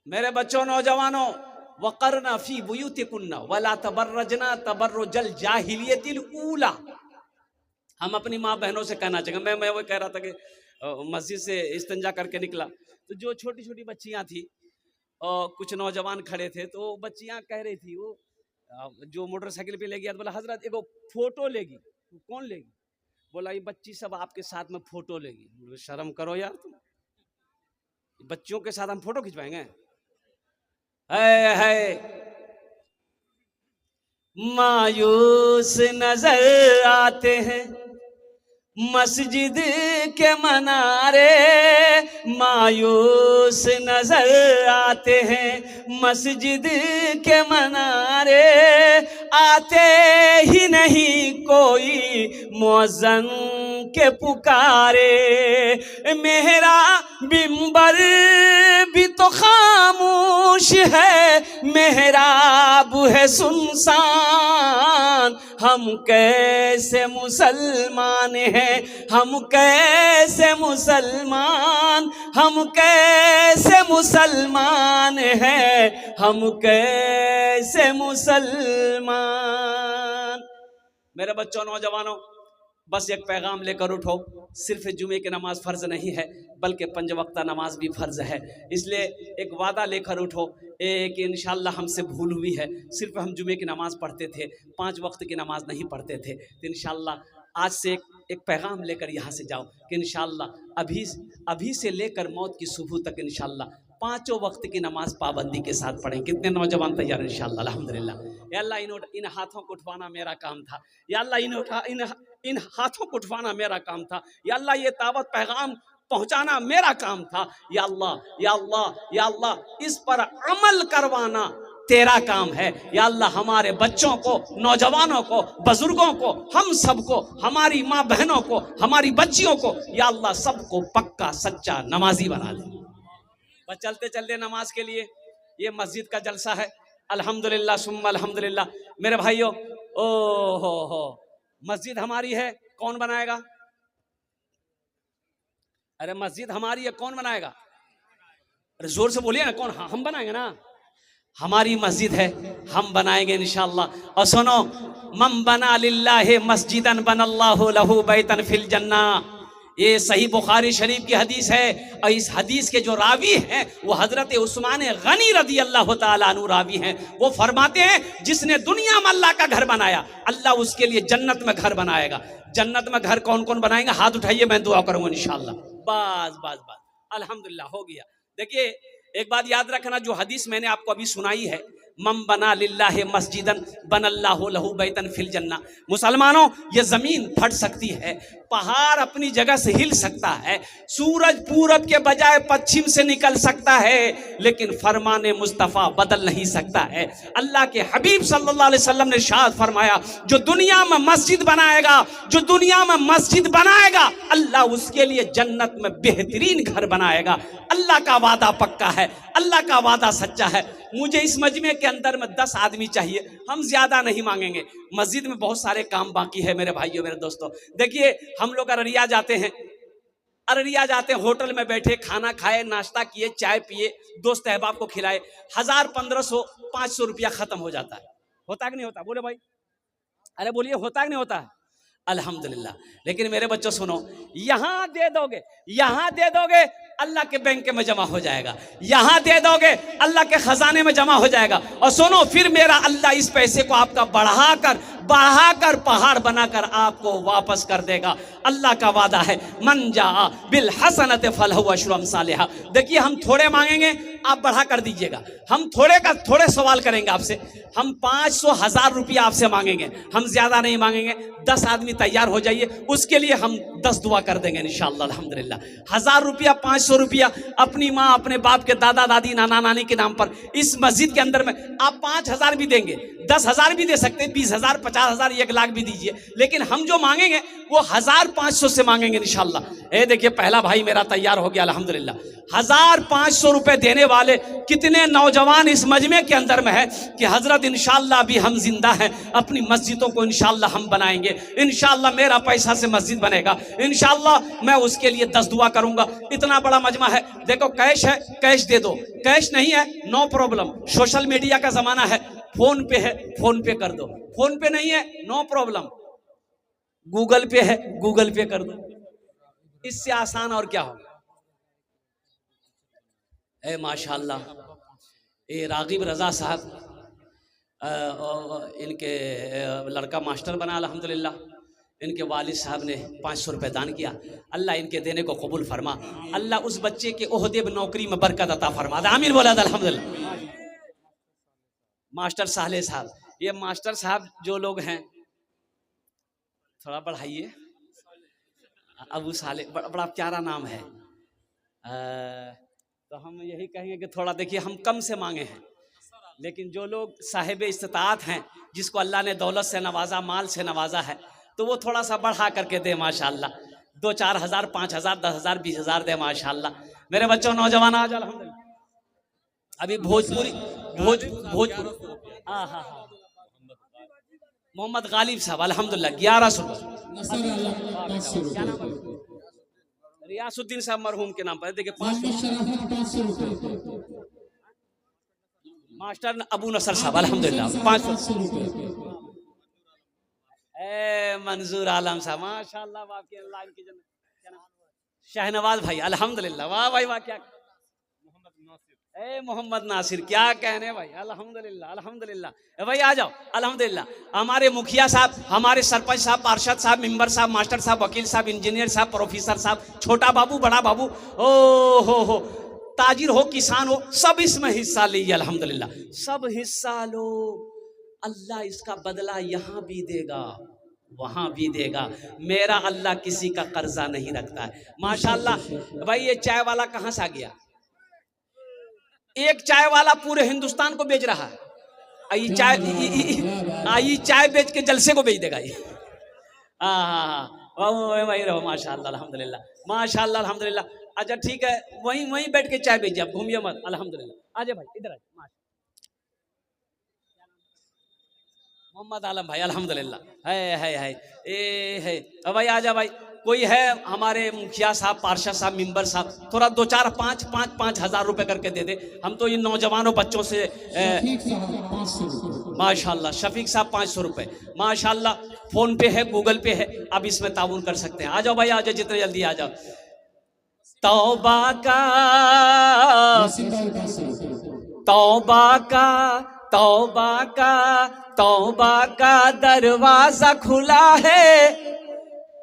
मेरे बच्चों नौजवानों, वक़रना फी बुयूतिकुन्ना वला तबर्रजना तबर्रुजल जाहिलियतिल ऊला। हम अपनी माँ बहनों से कहना चाहेंगे, मैं वो कह रहा था कि मस्जिद से इस्तिंजा करके निकला तो जो छोटी छोटी बच्चियां थी और कुछ नौजवान खड़े थे, तो बच्चियां कह रही थी, वो जो मोटरसाइकिल पे ले गया, बोला हजरत एगो फोटो लेगी। कौन लेगी? बोला ये बच्ची सब आपके साथ में फोटो लेगी। शर्म करो यार, तुम बच्चियों के साथ हम फोटो खिंचवाएंगे? है मायूस नजर आते हैं मस्जिद के मनारे मायूस नजर आते हैं, मस्जिद के मनारे आते ही नहीं कोई मुअज्जन के पुकारे। मेरा बिंबर भी तो खामोश है, मेहराब है सुनसान। हम कैसे मुसलमान हैं, हम कैसे मुसलमान, हम कैसे मुसलमान हैं, हम कैसे मुसलमान। मेरे बच्चों, नौजवानों, बस एक पैगाम लेकर उठो। सिर्फ जुमे की नमाज फ़र्ज़ नहीं है, बल्कि 5 वक्ता नमाज भी फ़र्ज़ है। इसलिए एक वादा लेकर उठो कि इंशाअल्लाह हमसे भूल हुई है, सिर्फ हम जुमे की नमाज़ पढ़ते थे, 5 वक्त की नमाज़ नहीं पढ़ते थे। तो इंशाअल्लाह आज से एक पैगाम लेकर यहाँ से जाओ कि इंशाअल्लाह अभी से लेकर मौत की सुबह तक इंशाअल्लाह 5 वक्त की नमाज पाबंदी के साथ पढ़ें। कितने नौजवान तैयार हैं? इंशाअल्लाह, अल्हम्दुलिल्लाह। या अल्लाह इन हाथों को उठवाना मेरा काम था, या अल्लाह इन हाथों को उठवाना मेरा काम था, या अल्लाह ये दावत पैगाम पहुंचाना मेरा काम था। या अल्लाह, या अल्लाह, या अल्लाह, इस पर अमल करवाना तेरा काम है। या अल्लाह, हमारे बच्चों को, नौजवानों को, बुजुर्गों को, हम सबको, हमारी माँ बहनों को, हमारी बच्चियों को, या अल्लाह सबको पक्का सच्चा नमाजी बना दे। बस चलते चलते नमाज के लिए ये मस्जिद का जलसा है। अल्हम्दुलिल्लाह सुम्मा अल्हम्दुलिल्लाह। मेरे भाइयों, ओ हो, मस्जिद हमारी है, कौन बनाएगा? अरे मस्जिद हमारी है, कौन बनाएगा? अरे जोर से बोलिए ना, कौन? हाँ, हम बनाएंगे ना। हमारी मस्जिद है, हम बनाएंगे इंशाअल्लाह। और सुनो, मन बना लिल्लाहि मस्जिदन बनल्लाहु लहू बैतन फिल जन्ना। ये सही बुखारी शरीफ की हदीस है, और इस हदीस के जो रावी हैं वो हजरत उस्मान गनी रदी अल्लाह ताला अन्हु रावी हैं। वो फरमाते हैं, जिसने दुनिया में अल्लाह का घर बनाया, अल्लाह उसके लिए जन्नत में घर बनाएगा। जन्नत में घर कौन कौन बनाएगा? हाथ उठाइए, मैं दुआ करूंगा इंशाअल्लाह। बस बस बस, अल्हम्दुलिल्लाह, हो गया। देखिए, एक बात याद रखना, जो हदीस मैंने आपको अभी सुनाई है, मम बना लिल्लाहि मस्जिदन बनल्लाहु लहू बैतन फिल जन्ना। मुसलमानों, ये जमीन फट सकती है, पहाड़ अपनी जगह से हिल सकता है, सूरज पूरब के बजाय पश्चिम से निकल सकता है, लेकिन फरमाने मुस्तफ़ा बदल नहीं सकता है। अल्लाह के हबीब सल्लल्लाहु अलैहि वसल्लम ने इरशाद फरमाया, जो दुनिया में मस्जिद बनाएगा, जो दुनिया में मस्जिद बनाएगा, अल्लाह उसके लिए जन्नत में बेहतरीन घर बनाएगा। अल्लाह का वादा पक्का है, अल्लाह का वादा सच्चा है। मुझे इस मजमे के अंदर में 10 आदमी चाहिए, हम ज्यादा नहीं मांगेंगे। मस्जिद में बहुत सारे काम बाकी है मेरे भाइयों, मेरे दोस्तों। देखिए, हम लोग अररिया जाते हैं, होटल में बैठे, खाना खाए, नाश्ता किए, चाय पिए, दोस्त अहबाब को खिलाए, 1000, 1500, 500 रुपया खत्म हो जाता है। होता कि नहीं होता? बोले भाई, अरे बोलिए, होता कि नहीं होता? अल्हम्दुलिल्लाह। लेकिन मेरे बच्चों सुनो, यहाँ दे दोगे अल्लाह के बैंक में जमा हो जाएगा, यहाँ दे दोगे अल्लाह के खजाने में जमा हो जाएगा। और सुनो, फिर मेरा अल्लाह इस पैसे को आपका बढ़ाकर पहाड़ बनाकर आपको वापस कर देगा। अल्लाह का वादा है, मन जा बिल हसनत फलहु अशरु अमसालिहा। देखिए, हम थोड़े मांगेंगे, आप बढ़ा कर दीजिएगा। हम थोड़े सवाल करेंगे आपसे, हम 500, 1000 रुपया आपसे मांगेंगे, हम ज्यादा नहीं मांगेंगे। 10 आदमी तैयार हो जाइए, उसके लिए हम 10 दुआ कर देंगे इंशाअल्लाह, अल्हम्दुलिल्लाह। 1000 रुपया, 500 रुपया अपनी माँ, अपने बाप के दादा दादी, नाना नानी के नाम पर इस मस्जिद के अंदर में आप 5000 भी देंगे, 10,000 भी दे सकते हैं, 20,000, 50,000, 1 लाख भी दीजिए। लेकिन हम जो मांगेंगे वो 1500 से मांगेंगे इंशाअल्लाह। ये देखिए, पहला भाई मेरा तैयार हो गया अल्हम्दुलिल्लाह। 1500 रुपए देने वाले कितने नौजवान इस मजमे के अंदर में है कि हजरत इंशाअल्लाह अभी हम जिंदा हैं, अपनी मस्जिदों को इंशाअल्लाह हम बनाएंगे, इंशाअल्लाह मेरा पैसा से मस्जिद बनेगा, इंशाअल्लाह मैं उसके लिए 10 दुआ करूंगा। इतना बड़ा मजमा है। देखो, कैश है, कैश दे दो, कैश नहीं है, नो प्रॉब्लम। सोशल मीडिया का जमाना है, फोन पे है, फोन पे कर दो, फोन पे नहीं है, नो प्रॉब्लम, गूगल पे है, गूगल पे कर दो। इससे आसान और क्या होगा? ए माशाल्लाह, ये रागिब रजा साहब, इनके लड़का मास्टर बना अल्हम्दुलिल्लाह, इनके वालिद साहब ने 500 रुपये दान किया। अल्लाह इनके देने को कबूल फरमा, अल्लाह उस बच्चे के ओहदे में, नौकरी में बरकत अता फरमा। आमीन बोला अल्हम्दुलिल्लाह। मास्टर साले साहब, ये मास्टर साहब जो लोग हैं, थोड़ा बढ़ाइए, अबू साले, बड़ा प्यारा नाम है। तो हम यही कहेंगे कि थोड़ा देखिए, हम कम से मांगे हैं, लेकिन जो लोग साहिब इस्तिताअत हैं, जिसको अल्लाह ने दौलत से नवाजा, माल से नवाजा है, तो वो थोड़ा सा बढ़ा करके दे माशाअल्लाह। 2-4 हज़ार, 5 हज़ार, 10 हज़ार, 20 हज़ार दे माशाअल्लाह। मेरे बच्चों, नौजवान आज अल्हम्दुलिल्लाह। अभी भोजपुरी हाँ हाँ हाँ, मोहम्मद गालिब साहब अल्हम्दुलिल्लाह 1100 रुपये। रियासुद्दीन साहब मरहूम के नाम पर देखिए 500। मास्टर अबू नसर साहब अल्हम्दुलिल्लाह 500 रुपये। मंजूर आलम साहब माशाअल्लाह, आपके अल्लाह की जन्नत। शहनवाज भाई अल्हम्दुलिल्लाह, वाह भाई वाह, क्या मोहम्मद नासिर, क्या कहने भाई, अल्हम्दुलिल्लाह अल्हम्दुलिल्लाह। भाई आ जाओ, अल्हम्दुलिल्लाह। हमारे मुखिया साहब, हमारे सरपंच साहब, पार्षद साहब, मेंबर साहब, मास्टर साहब, वकील साहब, इंजीनियर साहब, प्रोफेसर साहब, छोटा बाबू, बड़ा बाबू, ओ हो, ताजिर हो, किसान हो, सब इसमें हिस्सा लीजिए अल्हम्दुलिल्लाह, सब हिस्सा लो। अल्लाह इसका बदला यहाँ भी देगा, वहां भी देगा। मेरा अल्लाह किसी का कर्जा नहीं रखता है माशाअल्लाह। भाई ये चाय वाला कहां से आ गया? एक चाय वाला पूरे हिंदुस्तान को बेच रहा है। ये चाय बेच के जलसे को बेच देगा ये। वही रहो माशाअल्लाह अल्हम्दुलिल्लाह, माशाअल्लाह अल्हम्दुलिल्लाह। अच्छा ठीक है, वहीं बैठ के चाय बेचिए, आप घूमिए मत अल्हम्दुलिल्लाह। आजा भाई इधर आ, मोहम्मद आलम भाई अल्हम्दुलिल्लाह है। अब भाई आजा भाई, कोई है हमारे मुखिया साहब, पार्षद साहब, मेंबर साहब, थोड़ा 2-4 5 हज़ार रुपए करके दे दे। हम तो इन नौजवानों बच्चों से माशाअल्लाह, शफीक साहब 500 रुपए माशाअल्लाह। फोन पे है, गूगल पे है, आप इसमें ताउन कर सकते हैं। आ जाओ भाई, आ जाओ, जितने जल्दी आ जाओ। तौबा का तौबा का तौबा का तौबा का दरवाजा खुला है,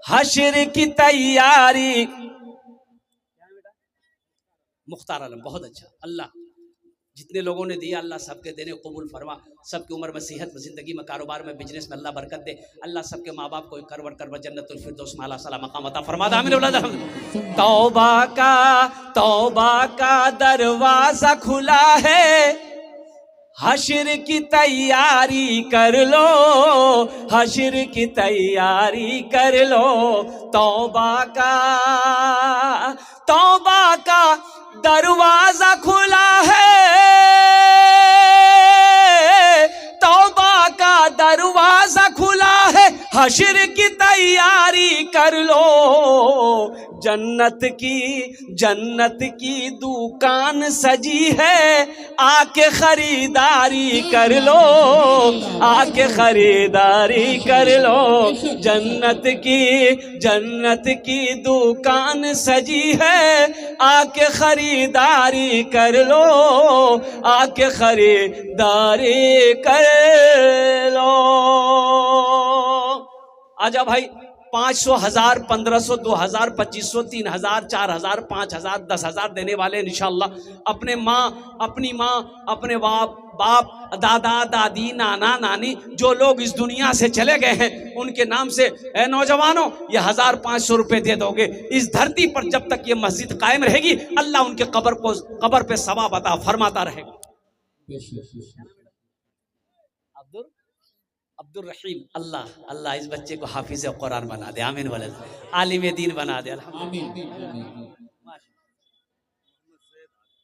हश्र की तैयारी। मुख्तार आलम बहुत अच्छा। अल्लाह जितने लोगों ने दिया, अल्लाह सबके देने कबूल फरमा, सबकी उम्र में, सेहत में, जिंदगी में, कारोबार में, बिजनेस में अल्लाह बरकत दे। अल्लाह सबके माँ बाप को करवर जन्नतुल फिरदौस में आला मकाम अता फरमा दे, आमीन। तौबा का दरवाजा खुला है, हश्र की तैयारी कर लो, हश्र की तैयारी कर लो। तौबा का दरवाजा खुला है, तौबा का दरवाजा खुला है, हश्र की तैयारी कर लो। जन्नत की दुकान सजी है, आके खरीदारी कर लो, आके खरीदारी कर लो। जन्नत की दुकान सजी है, आके खरीदारी कर लो, आके खरीदारी कर लो। आजा भाई, 500, 1000, 1500, 2000, 2500, 3000, 4000, 5000, 10,000 देने वाले इंशाअल्लाह अपने अपनी माँ, अपने बाप, दादा, दादी, नाना, नानी, जो लोग इस दुनिया से चले गए हैं, उनके नाम से नौजवानों ये 1500 रुपए दे दोगे। इस धरती पर जब तक ये मस्जिद कायम रहेगी, अल्लाह उनके कब्र पे सवाब अता फरमाता रहेगा। अब्दुल रहीम, अल्लाह इस बच्चे को हाफिज कुरान बना दे, आमीन वाले, आलिम दीन बना दे, अल्हम्दुलिल्लाह।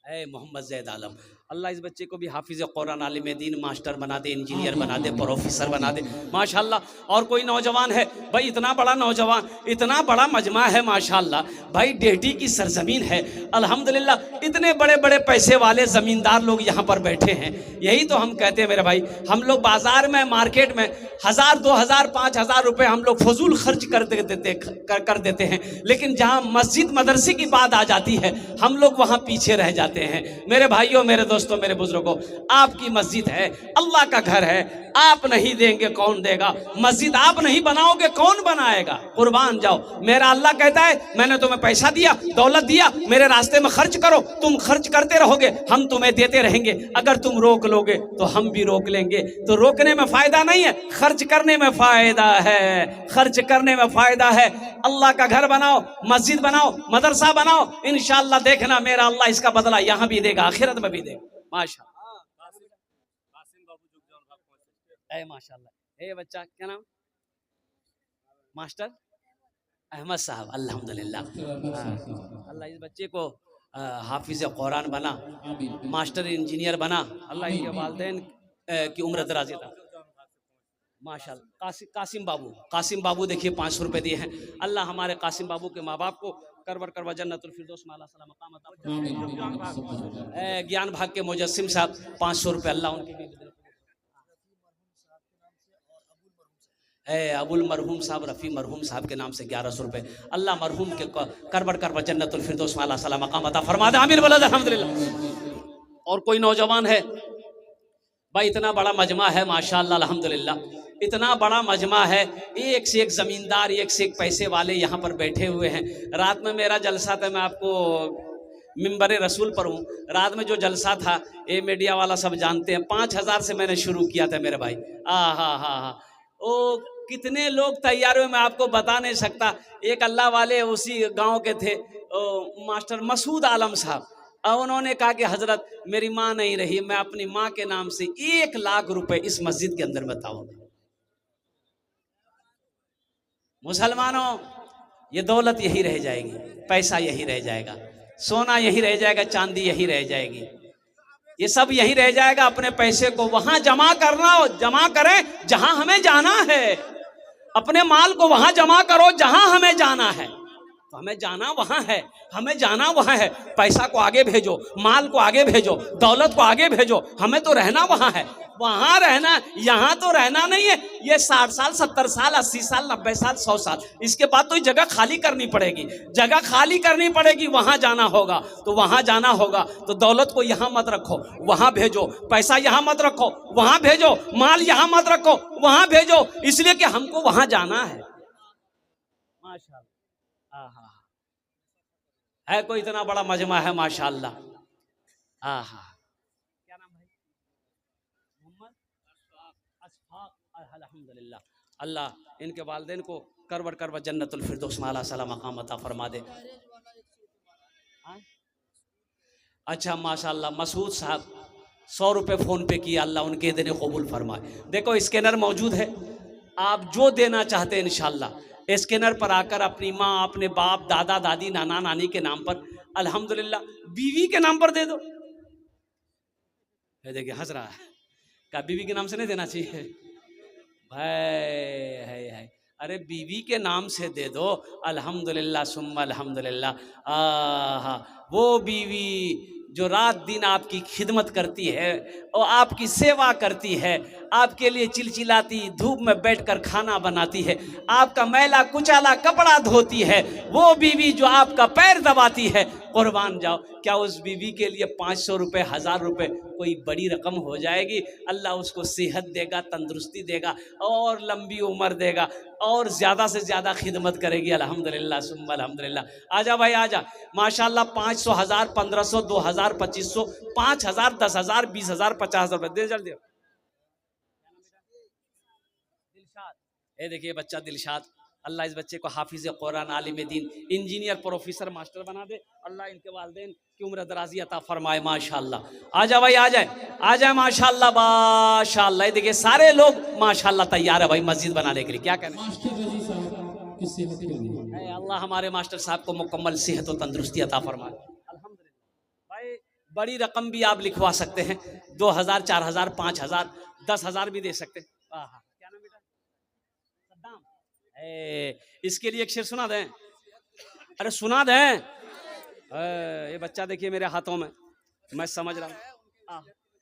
मोहम्मद जैद आलम, अल्लाह इस बच्चे को भी हाफिज कुरान, आलिम दीन, मास्टर बना दे, इंजीनियर बना दे, प्रोफेसर बना दे माशाअल्लाह। और कोई नौजवान है भाई, इतना बड़ा नौजवान, इतना बड़ा मजमा है माशाअल्लाह भाई, डेहटी की सरजमीन है अल्हम्दुलिल्लाह। इतने बड़े बड़े पैसे वाले जमींदार लोग यहाँ पर बैठे हैं। यही तो हम कहते हैं मेरे भाई, हम लोग बाजार में, मार्केट में 1000, 2000, 5000 रुपए हम लोग फजूल खर्च कर देते हैं, लेकिन जहाँ मस्जिद मदरसे की बात आ जाती है, हम लोग वहाँ पीछे रह जाते हैं। मेरे भाइयों, मेरे दोस्तों, मेरे बुजुर्गों, आपकी मस्जिद है, अल्लाह का घर है, आप नहीं देंगे कौन देगा? मस्जिद आप नहीं बनाओगे कौन बनाएगा? कुर्बान जाओ। मेरा अल्लाह कहता है मैंने तुम्हें पैसा दिया, दौलत दिया, मेरे रास्ते में खर्च करो, तुम खर्च करते रहोगे, हम तुम्हें देते रहेंगे। अगर तुम रोक लोगे तो हम भी रोक लेंगे। तो रोकने में फायदा नहीं है, खर्च करने में फायदा है, खर्च करने में फायदा है। अल्लाह का घर बनाओ, मस्जिद बनाओ, मदरसा बनाओ, इंशाअल्लाह देखना मेरा अल्लाह इसका बदला यहाँ भी देगा, आखिरत में भी देगा। माशाअल्लाह, माशाअल्लाह। बच्चा क्या नाम? मास्टर अहमद साहब, अल्हम्दुलिल्लाह। अल्लाह इस बच्चे को हाफिज कुरान बना, मास्टर इंजीनियर बना, अल्लाह इनके वालिदैन की उम्र दराज अता। माशाअल्लाह। कासिम बाबू देखिए 500 रुपए दिए हैं। अल्लाह हमारे कासिम बाबू के माँ बाप को करवर करवा जन्नतुल फिरदौस में अल्लाह सलाम मकाम अता फरमाए। ज्ञान भाग के मुजस्सिम साहब 500 रुपए, अल्लाह उनके भी। अबुल मरहूम साहब, रफ़ी मरहूम साहब के नाम से 1100 रुपए, अल्लाह मरहूम के करवर करवा जन्नतुल फिरदौस में अल्लाह सलाम मकाम अता फरमा दे। आमीन बोलो अल्हम्दुलिल्लाह। और कोई नौजवान है भाई? इतना बड़ा मजमा है माशाअल्लाह अल्हम्दुलिल्लाह, इतना बड़ा मजमा है, एक से एक जमींदार, एक से एक पैसे वाले यहाँ पर बैठे हुए हैं। रात में मेरा जलसा था, मैं आपको मिंबर रसूल पर हूँ, रात में जो जलसा था ये मीडिया वाला सब जानते हैं, 5000 से मैंने शुरू किया था मेरे भाई। हाँ, ओ कितने लोग तैयार हुए मैं आपको बता नहीं सकता। एक अल्लाह वाले उसी गांव के थे, मास्टर मसूद आलम साहब, और उन्होंने कहा कि हजरत मेरी माँ नहीं रही, मैं अपनी माँ के नाम से 1 लाख रुपए इस मस्जिद के अंदर बताऊंगा। मुसलमानों, ये दौलत यही रह जाएगी, पैसा यही रह जाएगा, सोना यही रह जाएगा, चांदी यही रह जाएगी, ये सब यही रह जाएगा। अपने पैसे को वहां जमा करना, जमा करें जहां हमें जाना है। अपने माल को वहां जमा करो जहां हमें जाना है। तो हमें जाना वहां है, हमें जाना वहां है। पैसा को आगे भेजो, माल को आगे भेजो, दौलत को आगे भेजो, हमें तो रहना वहां है। वहां रहना, यहाँ तो रहना नहीं है। ये 60 साल, 70 साल, 80 साल, 90 साल, 100 साल, इसके बाद तो ये जगह खाली करनी पड़ेगी, जगह खाली करनी पड़ेगी। वहां जाना होगा तो वहां जाना होगा। तो दौलत को यहाँ मत रखो, वहां भेजो। पैसा यहाँ मत रखो, वहां भेजो। माल यहाँ मत रखो, वहां भेजो, इसलिए कि हमको वहां जाना है। माशाअल्लाह, है कोई इतना बड़ा मजमा है माशाअल्लाह। क्या नाम है? मोहम्मद अशफाक, अल्हम्दुलिल्लाह। अल्लाह इनके वालिदैन को करवर करवा जन्नतुल फिरदौस में अल्लाह सलाम मकाम अता फरमा दे। अच्छा माशाअल्लाह, मसूद साहब 100 रुपये फ़ोन पे किया, अल्लाह उनके देने कबूल फरमाए। देखो स्कैनर मौजूद है, आप जो देना चाहते हैं इंशाअल्लाह स्कैनर पर आकर अपनी माँ, अपने बाप, दादा दादी, नाना नानी के नाम पर, अल्हम्दुलिल्लाह बीवी के नाम पर दे दो। देखिए हंस रहा है, क्या बीवी के नाम से नहीं देना चाहिए भाई? है अरे बीवी के नाम से दे दो, अल्हम्दुलिल्लाह सुम्मा अल्हम्दुलिल्लाह। वो बीवी जो रात दिन आपकी खिदमत करती है और आपकी सेवा करती है, आपके लिए चिलचिलाती धूप में बैठकर खाना बनाती है, आपका मैला कुचाला कपड़ा धोती है, वो बीवी जो आपका पैर दबाती है, कुर्बान जाओ, क्या उस बीवी के लिए 500 रुपये, 1000 रुपये कोई बड़ी रकम हो जाएगी? अल्लाह उसको सेहत देगा, तंदुरुस्ती देगा और लंबी उम्र देगा और ज़्यादा से ज़्यादा खिदमत करेगी। अल्हम्दुलिल्लाह सुम्मा अल्हम्दुलिल्लाह। आजा भाई आजा, माशाल्लाह 500, 1000, 1500, 2000, 2500, 5000, 10,000, 20,000, 50,000 रुपये दे जल्दी। ये देखिए बच्चा दिलशाद, अल्लाह इस बच्चे को हाफिज कुरान, आलिम दीन, इंजीनियर, प्रोफेसर, मास्टर बना दे। अल्लाह इनके वालिदैन की उम्र दराजी अता फरमाए माशाल्लाह। आ जाए भाई, आ जाए माशाल्लाह माशाल्लाह। देखिए सारे लोग माशाल्लाह तैयार है भाई मस्जिद बनाने के लिए। क्या कहना अल्लाह हमारे मास्टर साहब को मुकम्मल सेहत और तंदुरुस्ती अता फरमाए। अल्हम्दुलिल्लाह भाई, बड़ी रकम भी आप लिखवा सकते हैं, 2000, 4000, 5000, 10,000 भी दे सकते हैं। क्या नाम बेटा? सद्दाम। इसके लिए एक शेर सुना दें? अरे सुना दें। ये बच्चा देखिए मेरे हाथों में, मैं समझ रहा हूँ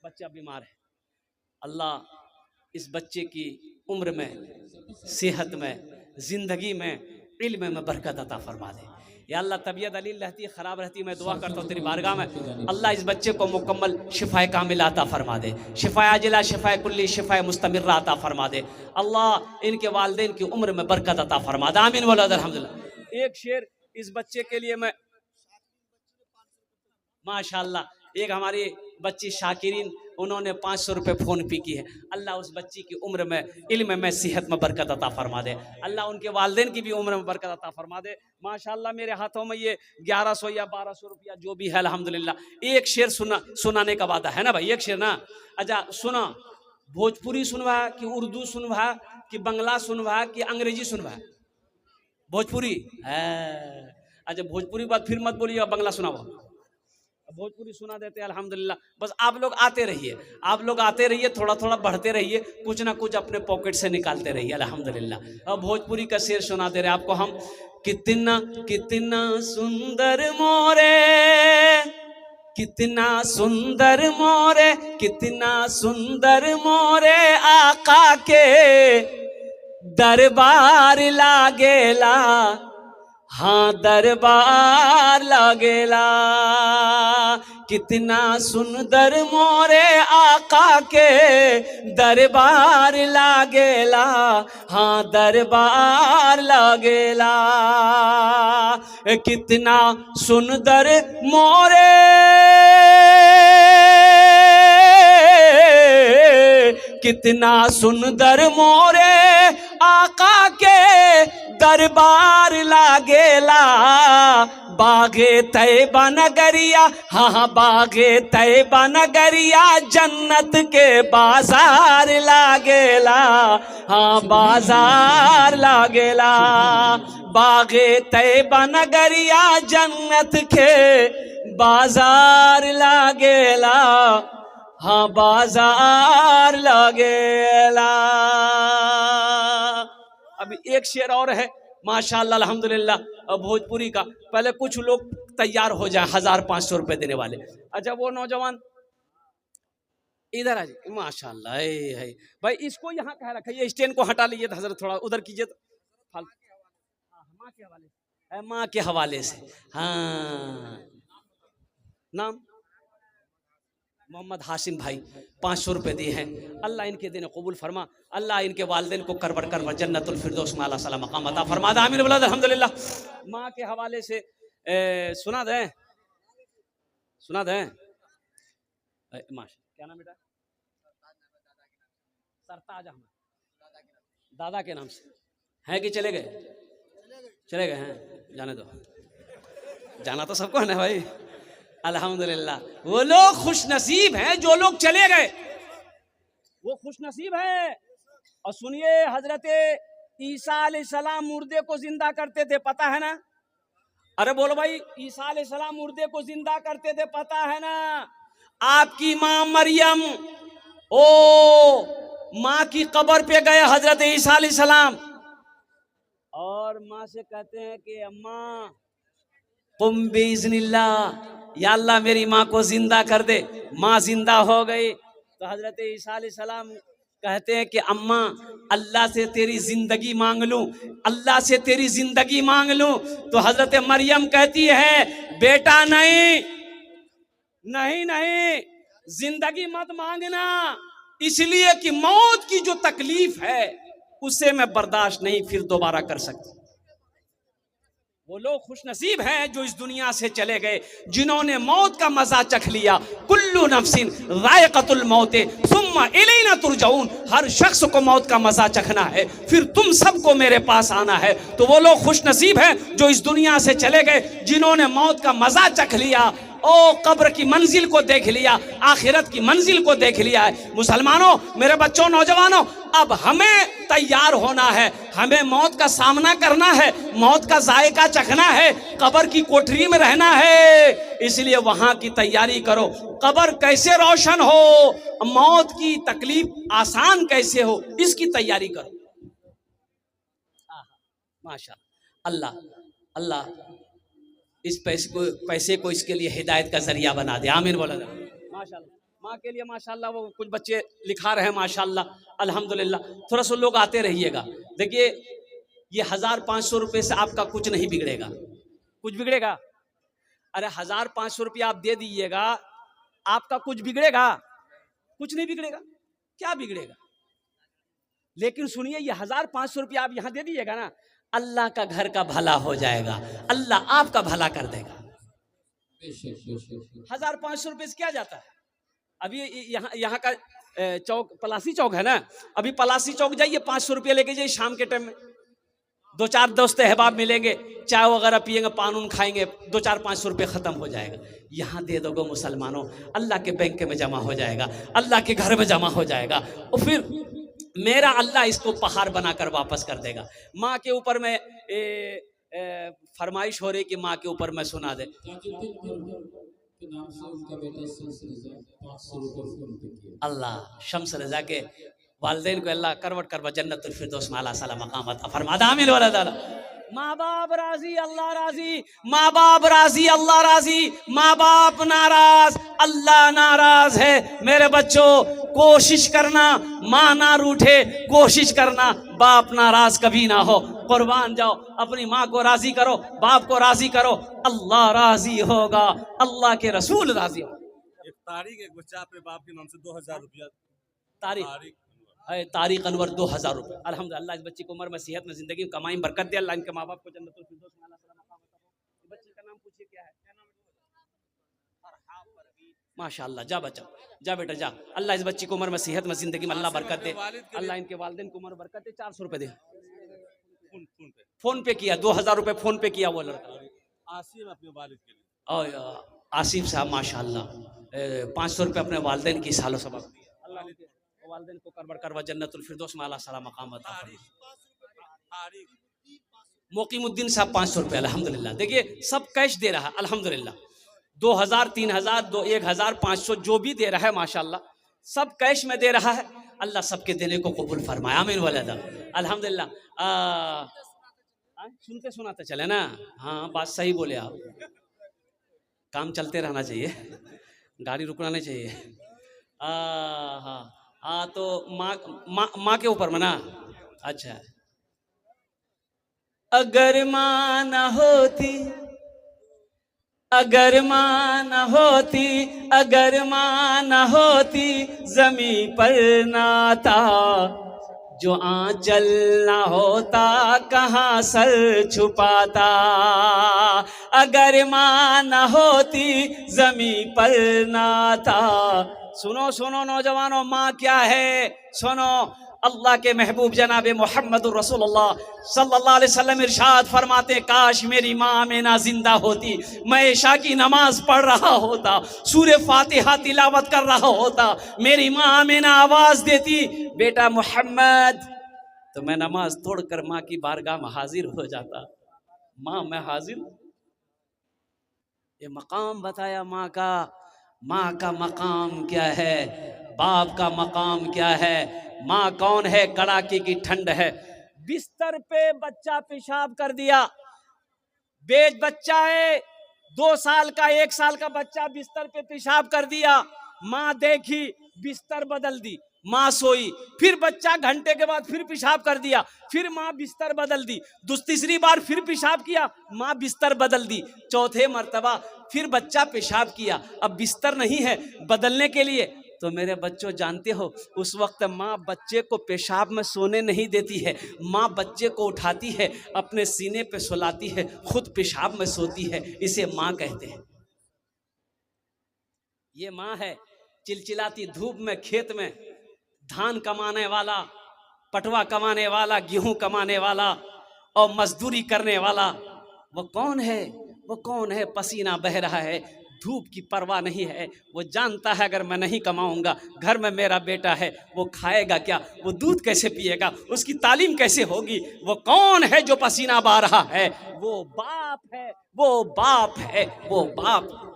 बच्चा बीमार है। अल्लाह इस बच्चे की उम्र में, सेहत में, जिंदगी में, इल्म में बरकत अता फरमा दे। या अल्लाह तबीयत अलील रहती है, ख़राब रहती है, मैं दुआ करता हूँ तेरी बारगाह में, अल्लाह इस बच्चे को मुकम्मल शिफाए कामिला अता फरमा दे, शिफाए आजिला, शिफाए कुल्ली, शिफाए मुस्तमिर्रा अता फरमा दे। अल्लाह इनके वालिदैन की उम्र में बरकत अता फरमा दे, आमीन वला अल्हम्दुलिल्लाह। एक शेर इस बच्चे के लिए मैं, माशाअल्लाह, एक हमारी बच्ची शाकिरीन, उन्होंने 500 रुपये फ़ोन पे की है। अल्लाह उस बच्ची की उम्र में, इल्म में, सेहत में बरकत अता फरमा दे। अल्लाह उनके वालिदैन की भी उम्र में बरकत अता फरमा दे। माशाअल्लाह मेरे हाथों में ये 1100 या 1200 रुपया जो भी है अल्हम्दुलिल्लाह। एक शेर सुनाने का वादा है ना भाई, एक शेर ना। अच्छा सुना, भोजपुरी सुनवा कि उर्दू सुनवा कि बंगला सुनवा कि अंग्रेजी सुनवा? भोजपुरी है। अच्छा भोजपुरी बात फिर मत बोलिए, बंगला सुनाओ। भोजपुरी सुना देते हैं अल्हम्दुलिल्लाह। बस आप लोग आते रहिए, आप लोग आते रहिए, थोड़ा थोड़ा बढ़ते रहिए, कुछ ना कुछ अपने पॉकेट से निकालते रहिए अल्हम्दुलिल्लाह। अब भोजपुरी का शेर सुना दे रहे आपको हम। कितना कितना सुंदर मोरे, कितना सुंदर मोरे, कितना सुंदर मोरे आका के दरबार लागेला, हाँ दरबार लागेला। कितना सुंदर मोरे आका के दरबार लागेला, हाँ दरबार लागेला। कितना सुंदर मोरे, कितना सुंदर मोरे आका के दरबार लागेला। बागे तैबा नगरिया, हाँ बागे तैबा नगरिया, जन्नत के बाजार लागेला, हाँ बाजार लागेला। बागे तैबा नगरिया, जन्नत के बाजार लागेला, हाँ बाजार लागेला। अभी एक शेर और है माशाअल्लाह अल्हम्दुलिल्लाह भोजपुरी का। पहले कुछ लोग तैयार हो जाए 1500 रुपए देने वाले। अच्छा वो नौजवान इधर आ जाइए, माशाअल्लाह है भाई, इसको यहाँ कह रखा, ये स्टैंड को हटा लीजिए हजरत, थोड़ा उधर कीजिए तो। माँ के हवाले से, माँ के हवाले से। हाँ नाम मोहम्मद हाशिम भाई, 500 रुपए दिए हैं। अल्लाह इनके दिन कबूल फरमा, अल्लाह इनके वालिदैन को करवर करवर जन्नतुल फिरदौस में आला सला मकाम अता फरमा दे, आमीन वला अल्हम्दुलिल्लाह। माँ के हवाले से सुना दें, सुना दें। माशा क्या नाम बेटा? सरताज अहमद, दादा के नाम से हैं कि चले गए? चले गए हैं, जाने दो, जाना तो सबको है ना भाई अल्हम्दुलिल्लाह। वो लोग खुश नसीब हैं जो लोग चले गए, वो खुश नसीब है। और सुनिए, हजरत ईसा अलैहिस्सलाम मुर्दे को जिंदा करते थे, पता है ना? अरे बोलो भाई, ईसा अलैहिस्सलाम मुर्दे को जिंदा करते थे, पता है ना? आपकी माँ मरियम, ओ माँ की कब्र पे गए हजरत ईसा अलैहिस्सलाम, और माँ से कहते हैं कि अम्मा कुम बिइज़्निल्लाह, या अल्लाह मेरी माँ को जिंदा कर दे। माँ जिंदा हो गई तो हजरत ईसा अलैहिस्सलाम कहते हैं कि अम्मा अल्लाह से तेरी जिंदगी मांग लूं, अल्लाह से तेरी जिंदगी मांग लूं। तो हजरत मरियम कहती है बेटा नहीं नहीं नहीं, जिंदगी मत मांगना, इसलिए कि मौत की जो तकलीफ है उसे मैं बर्दाश्त नहीं फिर दोबारा कर सकती। वो लोग खुश नसीब हैं जो इस दुनिया से चले गए, जिन्होंने मौत का मजा चख लिया। कुल्लु नफ्सिन ज़ाइक़तुल मौत सुम्मा इलैना तुरजाऊन, हर शख्स को मौत का मजा चखना है, फिर तुम सबको मेरे पास आना है। तो वो लोग खुश नसीब हैं जो इस दुनिया से चले गए, जिन्होंने मौत का मजा चख लिया, ओ कब्र की मंजिल को देख लिया, आखिरत की मंजिल को देख लिया है। मुसलमानों, मेरे बच्चों, नौजवानों, अब हमें तैयार होना है, हमें मौत का सामना करना है, मौत का जायका चखना है, कब्र की कोठरी में रहना है। इसलिए वहां की तैयारी करो, कब्र कैसे रोशन हो, मौत की तकलीफ आसान कैसे हो, इसकी तैयारी करो। माशाअल्लाह, अल्लाह अल्लाह इस पैसे को इसके लिए हिदायत का जरिया बना दे, आमीन बोला। माशाअल्लाह माँ के लिए माशाअल्लाह वो कुछ बच्चे लिखा रहे हैं माशाअल्लाह अल्हम्दुलिल्लाह। थोड़ा सा लोग आते रहिएगा। देखिए ये 1500 रुपये से आपका कुछ नहीं बिगड़ेगा, कुछ बिगड़ेगा? अरे 1500 रुपया आप दे दीजिएगा, आपका कुछ बिगड़ेगा? कुछ नहीं बिगड़ेगा। क्या बिगड़ेगा? लेकिन सुनिए, ये 1500 रुपया आप यहां दे दीजिएगा ना, अल्लाह का घर का भला हो जाएगा, अल्लाह आपका भला कर देगा। 1500 रुपये से क्या जाता है? अभी यहाँ का चौक पलासी चौक है ना, अभी पलासी चौक जाइए, 500 रुपये लेके जाइए, शाम के टाइम में 2-4 दोस्त अहबाब मिलेंगे, चाय वगैरह पियेंगे, पान उन खाएंगे, 200-500 रुपये खत्म हो जाएगा। यहाँ दे दोगे मुसलमानों, अल्लाह के बैंक में जमा हो जाएगा, अल्लाह के घर में जमा हो जाएगा, और फिर मेरा अल्लाह इसको पहाड़ बनाकर वापस कर देगा। माँ के ऊपर में फरमाइश हो रही कि माँ के ऊपर में सुना दे। अल्लाह शम्स रज़ा के वालिदैन को अल्लाह करवट करवा जन्नतुल फिरदौस में आला साला मकाम अता फरमा। आमीन वाला ताला। माँ बाप राजी अल्लाह राजी, माँ बाप राजी अल्लाह राजी, माँ बाप नाराज अल्लाह नाराज है। मेरे बच्चों कोशिश करना माँ ना रूठे, कोशिश करना बाप नाराज कभी ना हो। कुर्बान जाओ, अपनी माँ को राजी करो, बाप को राजी करो, अल्लाह राजी होगा, अल्लाह के रसूल राजी हो। एक तारीख एक बच्चा अपने बाप के नाम से 2000 रुपया तारीख अनवर 2000 रुपये। अल्हम्दुलिल्लाह, इस बच्ची को उम्र में, सेहत में, जिंदगी में, कमाई में बरकत दे अल्लाह। इनके माँ बाप को जन्नतुल फिरदौस में आला साला मकाम अता फरमा। बच्ची का नाम पूछिए क्या है? माशाअल्लाह, जा बच्चा, जा बेटा जा। अल्लाह इस बच्ची को उम्र में, सेहत में, जिंदगी में अल्लाह बरकत दे। अल्लाह इनके वालिदैन को उम्र बरकत दे। 400 रुपये दे, फोन पे किया, 2000 रुपये फोन पे किया वो लड़का आसिफ अपने वालिद के लिए। और आसिफ साहब माशाअल्लाह 500 रुपये अपने वालिदैन की सालों सबक दिया। अल्लाह ने वालिदैन को करबर करवा जन्नतुल फिरदौस में आला साला मकाम अता फरमा। मोकीमुद्दीन साहब 500 रुपये अल्हम्दुलिल्लाह। देखिए सब कैश दे रहा है अल्हम्दुलिल्लाह। 2000, 3000, 1500 जो भी दे रहा है माशाअल्लाह, सब कैश में दे रहा है। अल्लाह सबके देने को कबूल फरमाए। आमीन वाला अल्हम्दुलिल्लाह। सुनते सुनाते चले ना। हाँ बात सही बोले आप, काम चलते रहना चाहिए, गाड़ी रुकना नहीं चाहिए। हाँ तो माँ के ऊपर में ना। अच्छा, अगर माँ न होती, अगर माँ न होती, अगर माँ न होती, जमी पर नाता, जो आंचल ना होता कहाँ सर छुपाता। अगर माँ न होती जमी पर नाता। सुनो सुनो नौजवानों, माँ क्या है सुनो। अल्लाह के महबूब जनाब मोहम्मद रसूलुल्लाह सल्लल्लाहु अलैहि वसल्लम इरशाद फरमाते, काश मेरी माँ आमिना जिंदा होती, मैं इशा की नमाज पढ़ रहा होता, सूरे फातिहा तिलावत कर रहा होता, मेरी माँ आमिना आवाज देती बेटा मोहम्मद, तो मैं नमाज तोड़कर माँ की बारगाह में हाजिर हो जाता। माँ मैं हाजिर। ये मकाम बताया माँ का। माँ का मकाम क्या है, बाप का मकाम क्या है। माँ कौन है, कड़ाके की ठंड है। बिस्तर पे बच्चा पेशाब कर दिया, बेच बच्चा है 2 साल का, 1 साल का बच्चा बिस्तर पे पेशाब कर दिया। माँ देखी, बिस्तर बदल दी, माँ सोई। फिर बच्चा घंटे के बाद फिर पेशाब कर दिया, फिर माँ बिस्तर बदल दी। तीसरी बार फिर पेशाब किया, माँ बिस्तर बदल दी। चौथे मर्तबा फिर बच्चा पेशाब किया, अब बिस्तर नहीं है बदलने के लिए। तो मेरे बच्चों जानते हो, उस वक्त माँ बच्चे को पेशाब में सोने नहीं देती है। माँ बच्चे को उठाती है, अपने सीने पे सुलाती है, खुद पेशाब में सोती है। इसे माँ कहते हैं। ये माँ है। चिलचिलाती धूप में खेत में धान कमाने वाला, पटवा कमाने वाला, गेहूं कमाने वाला और मजदूरी करने वाला, वो कौन है? वो कौन है? पसीना बह रहा है, धूप की परवाह नहीं है। वो जानता है अगर मैं नहीं कमाऊंगा, घर में मेरा बेटा है, वो खाएगा क्या, वो दूध कैसे पिएगा, उसकी तालीम कैसे होगी। वो कौन है जो पसीना बहा रहा है? वो बाप है, वो बाप है, वो बाप।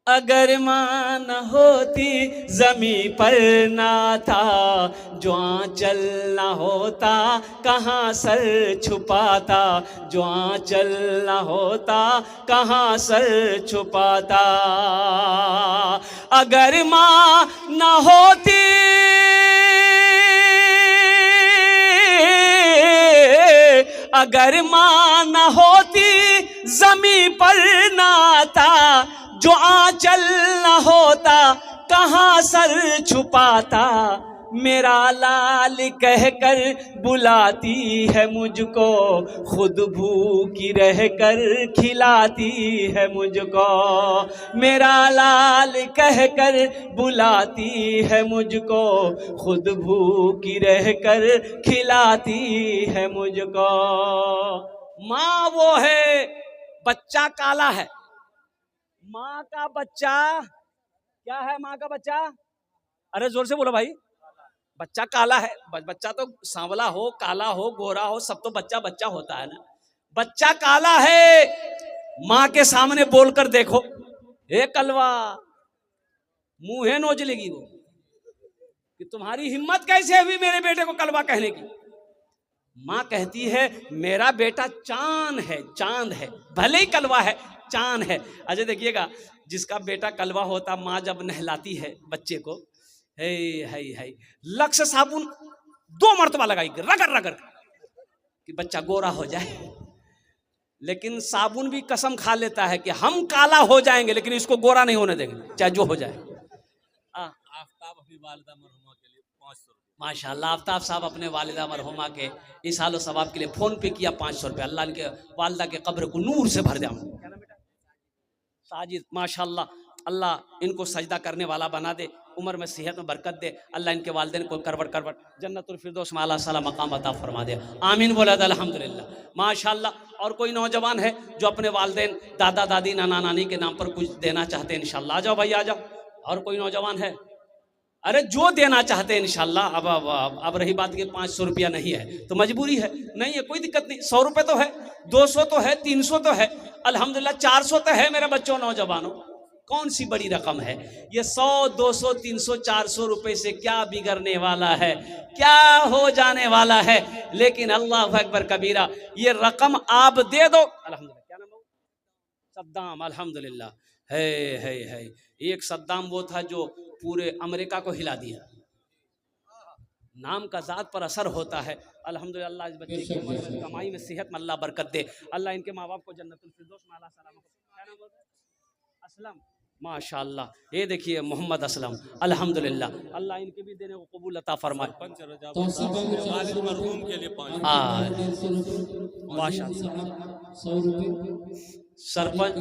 अगर माँ न होती जमी पर ना था, जो आंचल न होता कहाँ सर छुपाता, जो आंचल न होता कहाँ सर छुपाता। अगर माँ न होती, अगर माँ न होती जमी पर ना आता, जो आंचल न होता कहाँ सर छुपाता। मेरा लाल कहकर बुलाती है मुझको, खुद भूखी रहकर खिलाती है मुझको। मेरा लाल कहकर बुलाती है मुझको, खुद भूखी रहकर खिलाती है मुझको। माँ वो है, बच्चा काला है। माँ का बच्चा क्या है? माँ का बच्चा, अरे जोर से बोलो भाई। बच्चा काला है। बच्चा तो सांवला हो, काला हो, गोरा हो, सब तो बच्चा बच्चा होता है ना। बच्चा काला है, माँ के सामने बोलकर देखो, ए कलवा, मुंहे नोच लेगी वो कि तुम्हारी हिम्मत कैसे हुई मेरे बेटे को कलवा कहने की। माँ कहती है मेरा बेटा चांद है, चांद है, भले ही कलवा है, चांद है। अजय देखिएगा, जिसका बेटा कलवा होता, माँ जब नहलाती है बच्चे को, है लक्स साबुन 2 मरतबा लगाएगी, रगड़ रगड़ कि बच्चा गोरा हो जाए। लेकिन साबुन भी कसम खा लेता है कि हम काला हो जाएंगे लेकिन इसको गोरा नहीं होने देंगे, चाहे जो हो जाए। आफ्ताब अपनी वालिदा मरहुमा के लिए 500 रुपये। माशाल्लाह, आफ्ताब साहब अपने वालिदा मरहुमा के इस हाल सवाब के लिए फोन पे किया 500 रुपये। अल्लाह इनके वालिदा के कब्र को नूर से भर दे। साजिद माशाल्लाह, अल्लाह इनको सजदा करने वाला बना दे, उम्र में सेहत में बरकत दे। अल्लाह इनके वालिदैन को करवट करवट जन्नतुल फिरदौस में आला साला मकाम अता फरमा दे। आमीन बोला अल्हम्दुलिल्लाह। माशाल्लाह। और कोई नौजवान है जो अपने वालिदैन, दादा दादी, नाना नानी के नाम पर कुछ देना चाहते हैं इंशाल्लाह, आ जाओ भाई, आ जाओ। और कोई नौजवान है, अरे जो देना चाहते हैं इंशाल्लाह। अब रही बात कि 500 रुपया नहीं है तो मजबूरी है, नहीं है कोई दिक्कत नहीं। 100 रुपये तो है, 200 तो है, 300 तो है, अल्हम्दुलिल्लाह 400 तो है मेरे बच्चों नौजवानों। कौन सी बड़ी रकम है ये? 100, 200, 300, 400 रुपए से क्या बिगड़ने वाला है, क्या हो जाने वाला है? लेकिन अल्लाह अकबर कबीरा, ये रकम आप दे दो। अल्हम्दुलिल्लाह, क्या नाम है? सद्दाम। अल्हम्दुलिल्लाह, है। एक सद्दाम वो था जो पूरे अमेरिका को हिला दिया। नाम का जात पर असर होता है। अल्हम्दुलिल्लाह, अल्लाह इस बच्चे की उम्र में, कमाई में, सेहत में अल्लाह बरकत दे। अल्लाह इनके माँ बाप को जन्नतुल फिरदौस में आला सलाम। क्या नाम है? असलम। माशाअल्लाह, ये देखिए मोहम्मद असलम। अल्हम्दुलिल्लाह, अल्लाह इनके भी देने को कबूल अता फरमाए। वालिद मरहूम के लिए 500 सरपंच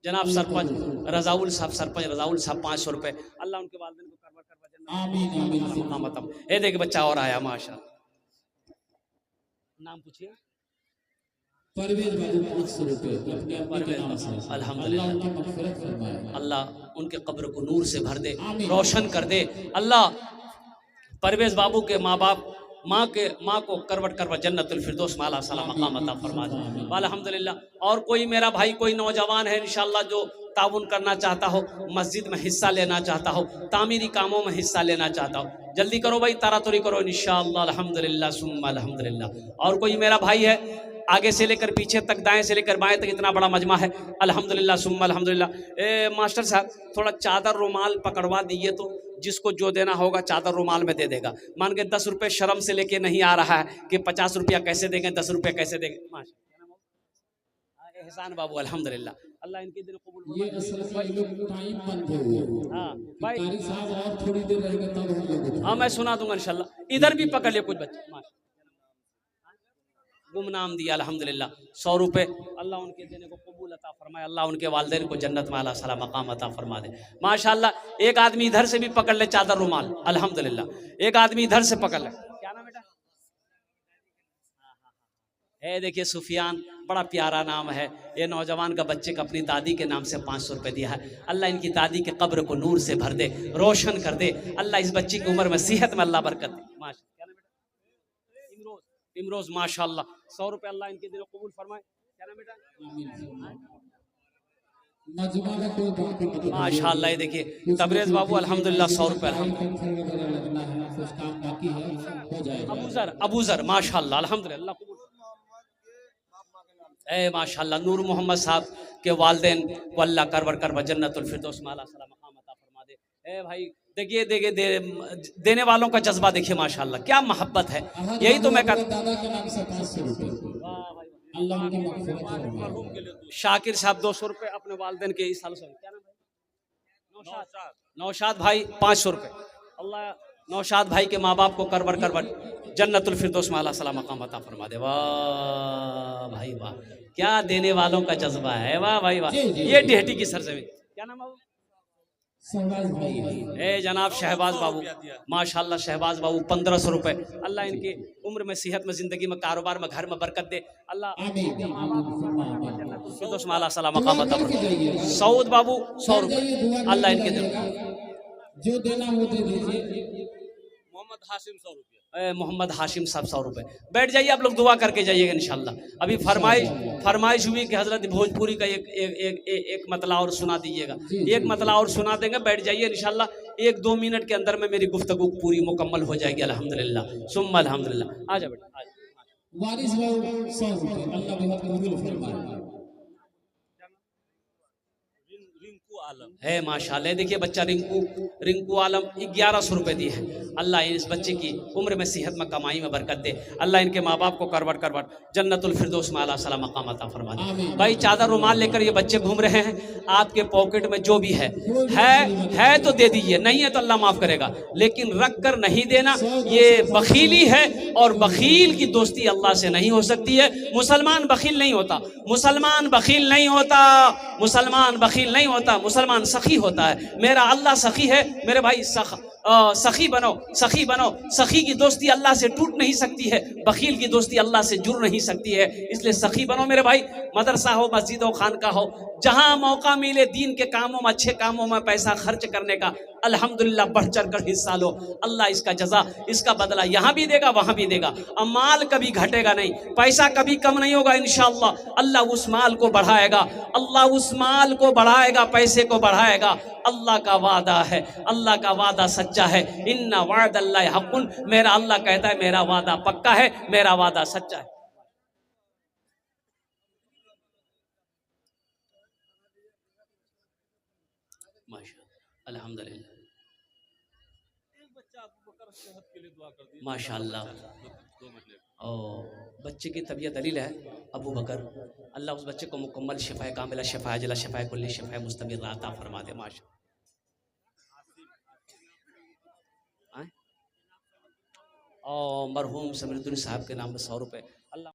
जनाब सरपंच रजाउल साहब, सरपंच रजाउल साहब 500 रुपये। अल्लाह उनके वालिदैन को करवा करवा। ये देखिए बच्चा और आया माशाअल्लाह। नाम पूछिए। अल्हम्दुलिल्लाह, अल्लाह उनके कब्र को नूर से भर दे, रोशन कर दे। अल्लाह परवेज बाबू के माँ बाप, माँ को करवट करवट जन्नतुल फिरदौस में आला सलाम मकाम अता फरमा दे। अल्हम्दुलिल्लाह। और कोई मेरा भाई, कोई नौजवान है इंशाल्लाह जो ताउन करना चाहता हो, मस्जिद में हिस्सा लेना चाहता हो, तामीरी कामों में हिस्सा लेना चाहता हो, जल्दी करो भाई, तारातोरी करो इंशाअल्लाह। अल्हम्दुलिल्लाह सुम्मा अल्हम्दुलिल्लाह। और कोई मेरा भाई है, आगे से लेकर पीछे तक, दाएं से लेकर बाएं तक इतना बड़ा मजमा है। अल्हम्दुलिल्लाह सुम्मा अल्हम्दुलिल्लाह। मास्टर साहब थोड़ा चादर रुमाल पकड़वा दीजिए, तो जिसको जो देना होगा चादर रुमाल में दे देगा। मान के 10 रुपये शर्म से लेके नहीं आ रहा है कि 50 रुपया कैसे देंगे, 10 रुपये कैसे देंगे। एहसान बाबू अल्हम्दुलिल्लाह, अल्लाह इनके दिल कबूल फरमाए। हाँ भाई, हाँ मैं सुना दूंगा इंशाल्लाह। इधर भी पकड़ लिए कुछ बच्चे, गुमनाम दिया अल्हम्दुलिल्लाह 100 रुपये। अल्लाह उनके देने को कबूल अता फरमाए। अल्लाह उनके वालिदैन को जन्नत में आला सलाम मकाम अता फरमा दे। माशाअल्लाह। एक आदमी इधर से भी पकड़ ले चादर रुमाल, अल्हम्दुलिल्लाह। एक आदमी इधर से पकड़ ले। क्या नाम बेटा? देखिए सुफियान, बड़ा प्यारा नाम है। ये नौजवान का बच्चे का अपनी दादी के नाम से 500 रुपये दिया है। अल्लाह इनकी दादी के कब्र को नूर से भर दे, रोशन कर दे। अल्लाह इस बच्ची की उम्र में सेहत में अल्लाह बरकत दे। इमरोज माशाअल्लाह 100 रुपये। अल्लाह इनके दिल कबूल फरमाए। क्या नाम बेटा? माशाअल्लाह। ये देखिए तबरेज बाबू अल्हम्दुलिल्लाह 100 रुपये। अबूजर माशाअल्लाह अल्हम्दुलिल्लाह कबूल। माशाअल्लाह नूर मोहम्मद साहब के वालिदैन को अल्लाह करवर करवा जन्नतुल फिरदौस में आला सलाम मकाम अता फरमा दे। भाई देखिए देखिए देने वालों का जज्बा देखिए माशाल्लाह, क्या मोहब्बत है। यही तो मैं कहता दादा के नाम से 500 रुपए अल्लाह उनकी मग़फ़िरत फरमाए। शाकिर साहब 200 रुपये अपने वालिदैन के इस साल से। क्या नाम है? नौशाद भाई 500 रुपये। अल्लाह नौशाद भाई के माँ बाप को करबर करबर जन्नतुल फिरदौस में अल्लाह सला मकाम अता फरमा दे। वाह भाई वाह, क्या देने वालों का जज्बा है, वाह भाई वाह। ये डेहटी की सरजमीन, क्या नाम है? शहबाज भाई ए जनाब शहबाज बाबू, माशाल्लाह शहबाज बाबू 1500 रुपए। अल्लाह इनकी उम्र में, सेहत में, जिंदगी में, कारोबार में, घर में बरकत दे। अल्लाह फिरदौस में अल्लाह सला मकाम अता फरमा। सऊद बाबू 100 रुपए, अल्लाह इनके दे। जो देना वो दे दीजिए। मोहम्मद हाशिम 100 रुपया। मोहम्मद हाशिम साहब 100 रुपए। बैठ जाइए आप लोग, दुआ करके जाइएगा इंशाल्लाह। अभी फरमाइश हुई कि हजरत भोजपुरी का एक मतला और सुना दीजिएगा। एक मतला और सुना देंगे, बैठ जाइए इंशाल्लाह। 1-2 मिनट के अंदर में मेरी गुफ्तगू पूरी मुकम्मल हो जाएगी अल्हम्दुलिल्लाह सुम्मा अल्हम्दुलिल्लाह। आ जा बेटा। वारिस भाई 100 रुपए अल्लाह बहुत कबूल फरमाए। है माशाल्लाह, देखिए बच्चा रिंकू आलम 1100 रुपए दिए हैं। अल्लाह इस बच्चे की उम्र में, सेहत में, कमाई में बरकत दे। अल्लाह इनके माँ बाप को करवट करवट जन्नतुल फिरदौस में अल्लाह सला मकाम अता फरमा दे। भाई चादर रुमाल लेकर ये बच्चे घूम रहे हैं, आपके पॉकेट में जो भी है तो दे दीजिए, नहीं है तो अल्लाह माफ करेगा, लेकिन रख कर नहीं देना ये बखीली है। और बखील की दोस्ती अल्लाह से नहीं हो सकती है। मुसलमान बखील नहीं होता, मुसलमान बखील नहीं होता, मुसलमान बखील नहीं होता, मुसलमान सखी होता है। मेरा अल्लाह सखी है मेरे भाई, सखी बनो, सखी बनो। सखी की दोस्ती अल्लाह से टूट नहीं सकती है, बखील की दोस्ती अल्लाह से जुड़ नहीं सकती है। इसलिए सखी बनो मेरे भाई। मदरसा हो, मस्जिद हो, खानका हो, जहां मौका मिले दीन के कामों में, अच्छे कामों में पैसा खर्च करने का अल्हम्दुलिल्लाह बढ़ चढ़ कर हिस्सा लो। अल्लाह इसका जजा, इसका बदला यहाँ भी देगा, वहां भी देगा। अब माल कभी घटेगा नहीं, पैसा कभी कम नहीं होगा इंशाअल्लाह। अल्लाह उस माल को बढ़ाएगा, अल्लाह उस माल को बढ़ाएगा, पैसे को बढ़ाएगा। अल्लाह का वादा है, अल्लाह का वादा सच्चा है। इन्ना वादल्लाहि हक़्क़ुन, मेरा अल्लाह कहता है मेरा वादा पक्का है, मेरा वादा सच्चा है। माशाअल्लाह अल्हम्दुलिल्लाह माशाअल्लाह। ओ बच्चे की तबीयत अलील है अबू बकर, अल्लाह उस बच्चे को मुकम्मल शिफाए कामिला, शिफाए जिला, शिफाए कुल्ली, शिफाए मुस्तमिर अता फरमा दे। माशा और मरहूम समीरुद्दीन साहब के नाम में 100 रुपए। अल्लाह